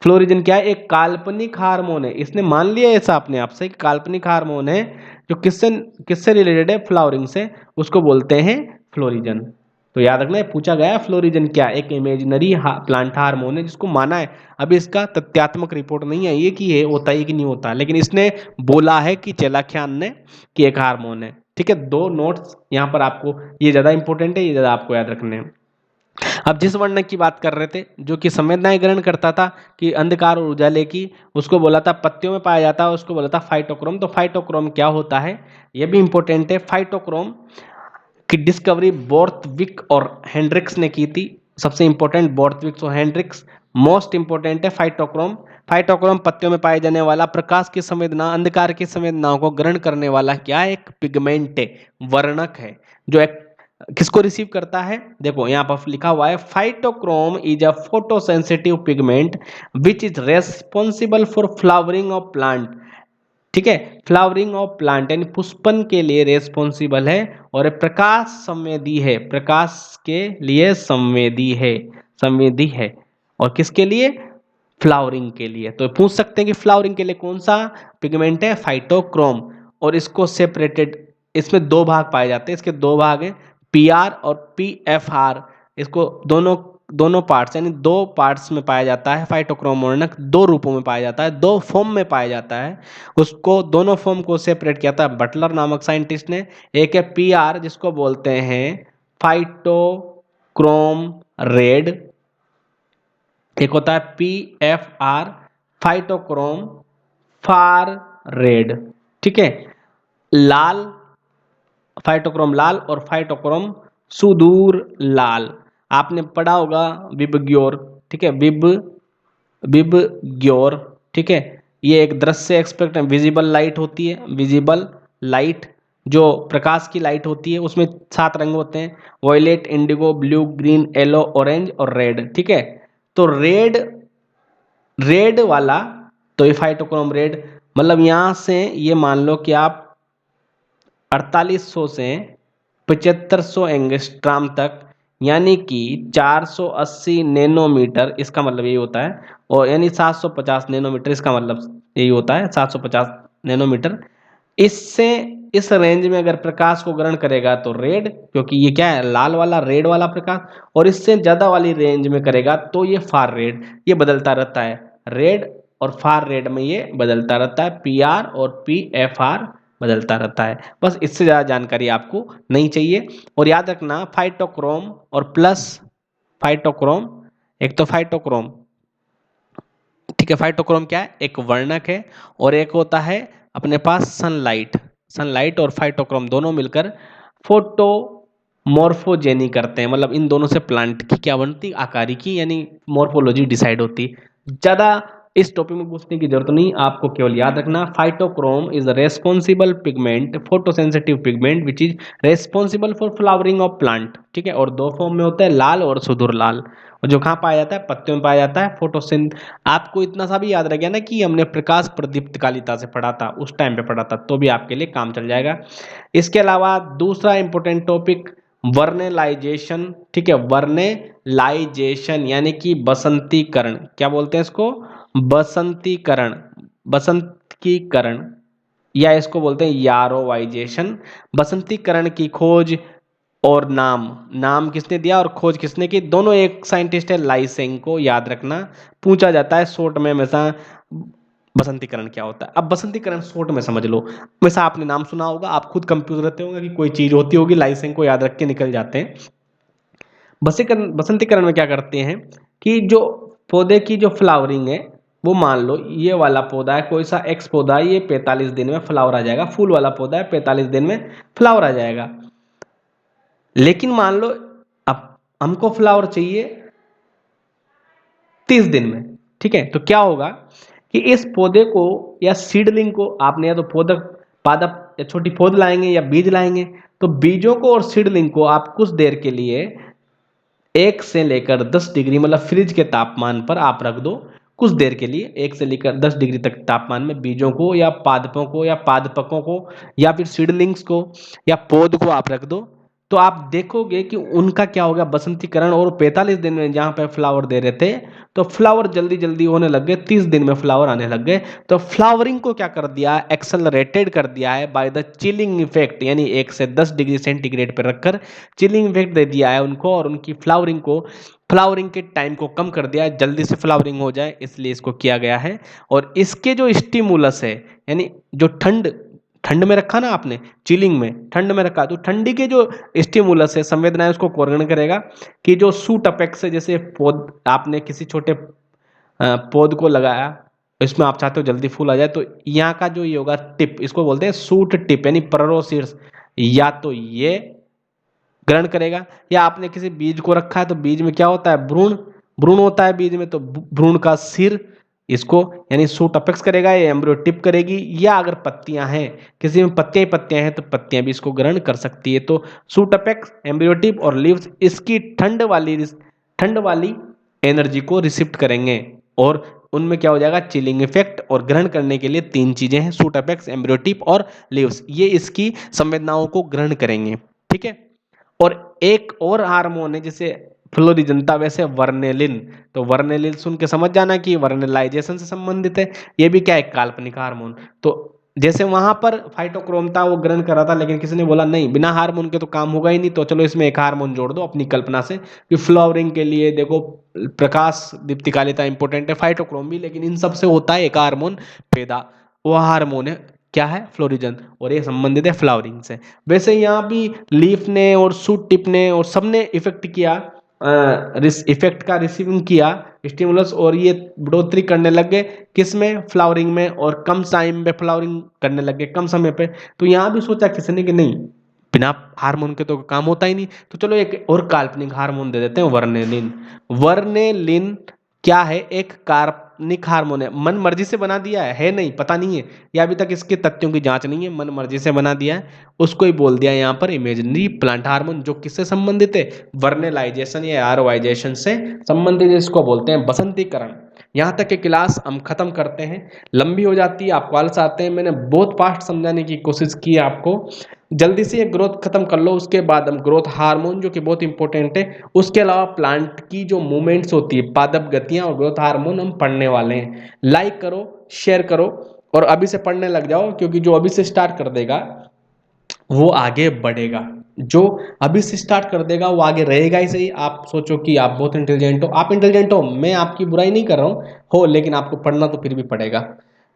फ्लोरिजन क्या है? एक काल्पनिक हार्मोन है। इसने मान लिया ऐसा अपने आप से कि काल्पनिक हार्मोन है, जो किससे किससे रिलेटेड है? फ्लावरिंग से, उसको बोलते हैं फ्लोरिजन। तो याद रखना, ये पूछा गया है फ्लोरिजन क्या? एक इमेजिनरी प्लांट हार्मोन है जिसको माना है। अभी इसका तथ्यात्मक रिपोर्ट नहीं आई है कि ये होता है कि नहीं होता, लेकिन इसने बोला है कि चेलाख्यान ने कि एक हार्मोन है। ठीक है, दो नोट्स यहाँ पर आपको, ये ज्यादा इंपॉर्टेंट है, ये ज्यादा आपको याद रखने हैं। अब जिस वर्णक की बात कर रहे थे जो कि संवेदनाएं ग्रहण करता था कि अंधकार और उजाले की, उसको बोला था पत्तियों में पाया जाता है, उसको बोला था फाइटोक्रोम। तो फाइटोक्रोम क्या होता है, यह भी इंपॉर्टेंट है। फाइटोक्रोम की डिस्कवरी बोर्थविक और हेंड्रिक्स ने की थी। सबसे इंपॉर्टेंट बोर्थविक और हेंड्रिक्स, मोस्ट इंपॉर्टेंट है फाइटोक्रोम। फाइटोक्रोम पत्तियों में पाए जाने वाला प्रकाश की संवेदना, अंधकार की संवेदनाओं को ग्रहण करने वाला क्या है? एक पिगमेंट है, वर्णक है, जो एक किसको रिसीव करता है? देखो यहां पर लिखा हुआ है, phytochrome is a photosensitive pigment which is responsible for flowering of plant. ठीक है, फ्लावरिंग ऑफ प्लांट यानी पुष्पन के लिए रेस्पॉन्सिबल है, और प्रकाश संवेदी है, प्रकाश के लिए संवेदी है, संवेदी है। और किसके लिए? फ्लावरिंग के लिए। तो पूछ सकते हैं कि फ्लावरिंग के लिए कौन सा पिगमेंट है? फाइटोक्रोम। और इसको सेपरेटेड, इसमें दो भाग पाए जाते हैं, इसके दो भाग हैं, पी आर और पी एफ आर। इसको दोनों दोनों पार्ट्स यानी दो पार्ट्स में पाया जाता है। फाइटोक्रोम वर्णक दो रूपों में पाया जाता है, दो फॉर्म में पाया जाता है। उसको दोनों फॉर्म को सेपरेट किया था बटलर नामक साइंटिस्ट ने। एक है पी आर जिसको बोलते हैं फाइटोक्रोम रेड, एक होता है P F R phytochrome far red. ठीक है, लाल, फाइटोक्रोम लाल और फाइटोक्रोम सुदूर लाल। आपने पढ़ा होगा विबग्योर। ठीक है, विबग्योर। ठीक है, ये एक दृश्य एक्सपेक्ट विजिबल लाइट होती है, विजिबल लाइट जो प्रकाश की लाइट होती है, उसमें 7 रंग होते हैं, violet, indigo, blue, green, yellow, orange और रेड। ठीक है, तो रेड, रेड वाला, तो ये फाइटोक्रोम रेड, मतलब यहां से ये मान लो कि आप 4800 से 7500 एंगस्ट्राम तक, यानी कि 480 नैनोमीटर, इसका मतलब यही होता है, और यानी 750 नैनोमीटर, इसका मतलब यही होता है 750 नैनोमीटर। इससे इस रेंज में अगर प्रकाश को ग्रहण करेगा तो रेड, क्योंकि ये क्या है, लाल वाला रेड वाला प्रकाश, और इससे ज्यादा वाली रेंज में करेगा तो ये फार रेड। ये बदलता रहता है, रेड और फार रेड में ये बदलता रहता है, पी आर और पी एफ आर बदलता रहता है। बस इससे ज्यादा जानकारी आपको नहीं चाहिए। और याद रखना, फाइटोक्रोम और प्लस फाइटोक्रोम, एक तो फाइटोक्रोम, ठीक है, फाइटोक्रोम क्या है? एक वर्णक है, और एक होता है अपने पास सनलाइट। सनलाइट और फाइटोक्रोम दोनों मिलकर फोटो मॉर्फोजेनी करते हैं, मतलब इन दोनों से प्लांट की क्या बनती? आकारिकी यानी मॉर्फोलॉजी डिसाइड होती है। ज्यादा इस टॉपिक में पूछने की जरूरत नहीं, आपको केवल याद रखना phytochrome is a responsible pigment, photosensitive pigment which is responsible for flowering of plant. ठीक है, और दो फॉर्म में होता है, लाल और सुधुर लाल, और जो कहाँ पाया जाता है, पत्तियों में पाया जाता है। फोटोसिंथ आपको इतना सा भी याद रह गया ना कि हमने प्रकाश प्रदीप्तकालिता से पढ़ा था, उस टाइम पे पढ़ा था, तो भी आपके लिए काम चल जाएगा। इसके अलावा दूसरा इंपॉर्टेंट टॉपिक वर्नेलाइजेशन। ठीक है, वर्नेलाइजेशन यानी कि बसंतीकरण, क्या बोलते हैं इसको, बसंतीकरण, बसंतीकरण, या इसको बोलते हैं यारोवाइजेशन। बसंतीकरण की खोज और नाम, नाम किसने दिया और खोज किसने की, दोनों एक साइंटिस्ट है, लाइसेंको, याद रखना, पूछा जाता है शॉर्ट में हमेशा बसंतीकरण क्या होता है। अब बसंतीकरण शॉर्ट में समझ लो, वैसा आपने नाम सुना होगा, आप खुद कंफ्यूज रहते होंगे कि कोई चीज होती होगी, लाइसेंको याद रख के निकल जाते हैं। बसंतीकरण में क्या करते हैं कि जो पौधे की जो फ्लावरिंग है, वो मान लो ये वाला पौधा है, कोई सा एक्स पौधा है, ये 45 दिन में फ्लावर आ जाएगा, फूल वाला पौधा है, 45 दिन में फ्लावर आ जाएगा। लेकिन मान लो अब हमको फ्लावर चाहिए 30 दिन में। ठीक है, तो क्या होगा कि इस पौधे को या सीडलिंग को आपने या तो पौधा पादप या छोटी पौध लाएंगे या बीज लाएंगे, तो बीजों को और सीडलिंग को आप कुछ देर के लिए 1 से लेकर 10 डिग्री मतलब फ्रिज के तापमान पर आप रख दो। कुछ देर के लिए 1 से लेकर 10 डिग्री तक तापमान में बीजों को या पादपों को या पादपकों को या फिर सीडलिंग्स को या पौध को आप रख दो। तो आप देखोगे कि उनका क्या होगा, बसंतीकरण, और 45 दिन में जहां पे फ्लावर दे रहे थे, तो फ्लावर जल्दी जल्दी होने लग गए, 30 दिन में फ्लावर आने लग गए। तो फ्लावरिंग को क्या कर दिया, एक्सेलरेटेड कर दिया है बाय द चिलिंग इफेक्ट, यानी 1 से 10 डिग्री सेंटीग्रेड पर रखकर चिलिंग इफेक्ट दे दिया है उनको, और उनकी फ्लावरिंग के टाइम को कम कर दिया है, जल्दी से फ्लावरिंग हो जाए, इसलिए इसको किया गया है। और इसके जो स्टिमुलस है, यानी जो ठंड ठंड में रखा ना आपने, चिलिंग में ठंड में रखा, तो ठंडी के जो स्टिमुलस है, संवेदनाएं, उसको कोऑर्डिनेट करेगा कि जो सूट अपेक्स है, जैसे पौध आपने किसी छोटे पौध को लगाया, इसमें आप चाहते हो जल्दी फूल आ जाए, तो यहाँ का जो ये होगा टिप, इसको बोलते हैं सूट टिप, यानी परारोसीड्स, या तो ये ग्रहण करेगा, या आपने किसी बीज को रखा है, तो बीज में क्या होता है, भ्रूण, भ्रूण होता है बीज में, तो भ्रूण का सिर इसको यानी सूट अपेक्स करेगा, या एम्ब्रियो टिप करेगी, या अगर पत्तियां हैं, किसी में पत्तियां ही पत्तियां हैं, तो पत्तियां भी इसको ग्रहण कर सकती है। तो सूट अपेक्स, एम्ब्रियो टिप और लीव्स इसकी ठंड वाली एनर्जी को रिसिप्ट करेंगे, और उनमें क्या हो जाएगा, चिलिंग इफेक्ट, और ग्रहण करने के लिए 3 चीजें हैं, सूट अपेक्स, एम्ब्रियो टिप और लीव्स, ये इसकी संवेदनाओं को ग्रहण करेंगे। ठीक है, और एक और हार्मोन है जिसे फ्लोरीजनता, वैसे वर्नेलिन, तो वर्नेलिन सुन के समझ जाना कि वर्नेलाइजेशन से संबंधित है। ये भी क्या है, काल्पनिक हार्मोन। तो जैसे वहां पर फाइटोक्रोम था, वो ग्रहण कर रहा था, लेकिन किसी ने बोला नहीं, बिना हार्मोन के तो काम होगा ही नहीं, तो चलो इसमें एक हार्मोन जोड़ दो अपनी कल्पना से कि फ्लावरिंग के लिए देखो प्रकाश दीप्तिकालिता इंपॉर्टेंट है, फाइटोक्रोम भी, लेकिन इन सबसे होता है एक हार्मोन पैदा, वो हार्मोन है क्या है, फ्लोरिजन, और ये संबंधित है फ्लावरिंग से। वैसे यहाँ भी लीफ ने और सूट टिप ने और सबने इफेक्ट किया, इफेक्ट का रिसीविंग किया स्टिमुलस, और ये बढ़ोतरी करने लग गए किसमें, फ्लावरिंग में, और कम टाइम पे फ्लावरिंग करने लग गए, कम समय पे। तो यहाँ भी सोचा किसने कि नहीं, बिना हार्मोन के तो काम होता ही नहीं, तो चलो एक और काल्पनिक हार्मोन दे देते हैं, वर्नेलिन। वर्नेलिन क्या है, एक कार्बनिक हार्मोन है, मन मर्जी से बना दिया है नहीं, पता नहीं है, या अभी तक इसके तथ्यों की जांच नहीं है, मन मर्जी से बना दिया है, उसको ही बोल दिया यहाँ पर इमेजिनरी प्लांट हार्मोन, जो किससे संबंधित है, वर्नेलाइजेशन या एरोवाइजेशन से संबंधित, इसको बोलते हैं बसंतीकरण। यहाँ तक के क्लास हम खत्म करते हैं, लंबी हो जाती है, आपको आलस आते हैं, मैंने बहुत फास्ट समझाने की कोशिश की है आपको, जल्दी से ये ग्रोथ खत्म कर लो, उसके बाद हम ग्रोथ हार्मोन जो कि बहुत इंपॉर्टेंट है, उसके अलावा प्लांट की जो मूवमेंट्स होती है, पादप गतियां और ग्रोथ हार्मोन हम पढ़ने वाले हैं। लाइक करो, शेयर करो, और अभी से पढ़ने लग जाओ, क्योंकि जो अभी से स्टार्ट कर देगा वो आगे बढ़ेगा, जो अभी से स्टार्ट कर देगा वो आगे रहेगा ही सही। आप सोचो कि आप बहुत इंटेलिजेंट हो, आप इंटेलिजेंट हो, मैं आपकी बुराई नहीं कर रहा हूँ, हो, लेकिन आपको पढ़ना तो फिर भी पड़ेगा।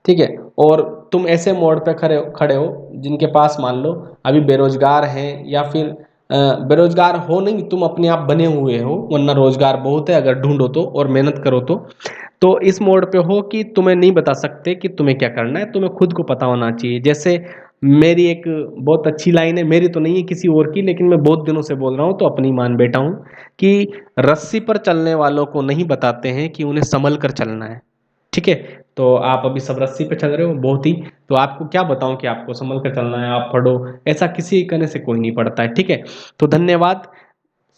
ठीक है, और तुम ऐसे मोड़ पे खड़े हो जिनके पास मान लो अभी बेरोजगार हैं, या फिर बेरोजगार हो नहीं, तुम अपने आप बने हुए हो, वरना रोजगार बहुत है अगर ढूंढो तो और मेहनत करो तो इस मोड पे हो कि तुम्हें नहीं बता सकते कि तुम्हें क्या करना है, तुम्हें खुद को पता होना चाहिए। जैसे मेरी एक बहुत अच्छी लाइन है, मेरी तो नहीं है, किसी और की, लेकिन मैं बहुत दिनों से बोल रहा हूँ, तो अपनी मान बैठा हूँ कि रस्सी पर चलने वालों को नहीं बताते हैं कि उन्हें संभल कर चलना है। ठीक है। तो आप अभी सब रस्सी पे चल रहे हो बहुत ही, तो आपको क्या बताऊं कि आपको संभल कर चलना है, आप पढ़ो, ऐसा किसी कहने से कोई नहीं पढ़ता है। ठीक है, तो धन्यवाद,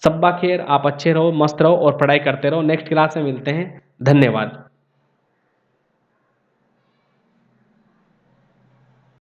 सब्बा खैर, आप अच्छे रहो, मस्त रहो और पढ़ाई करते रहो। नेक्स्ट क्लास में मिलते हैं, धन्यवाद।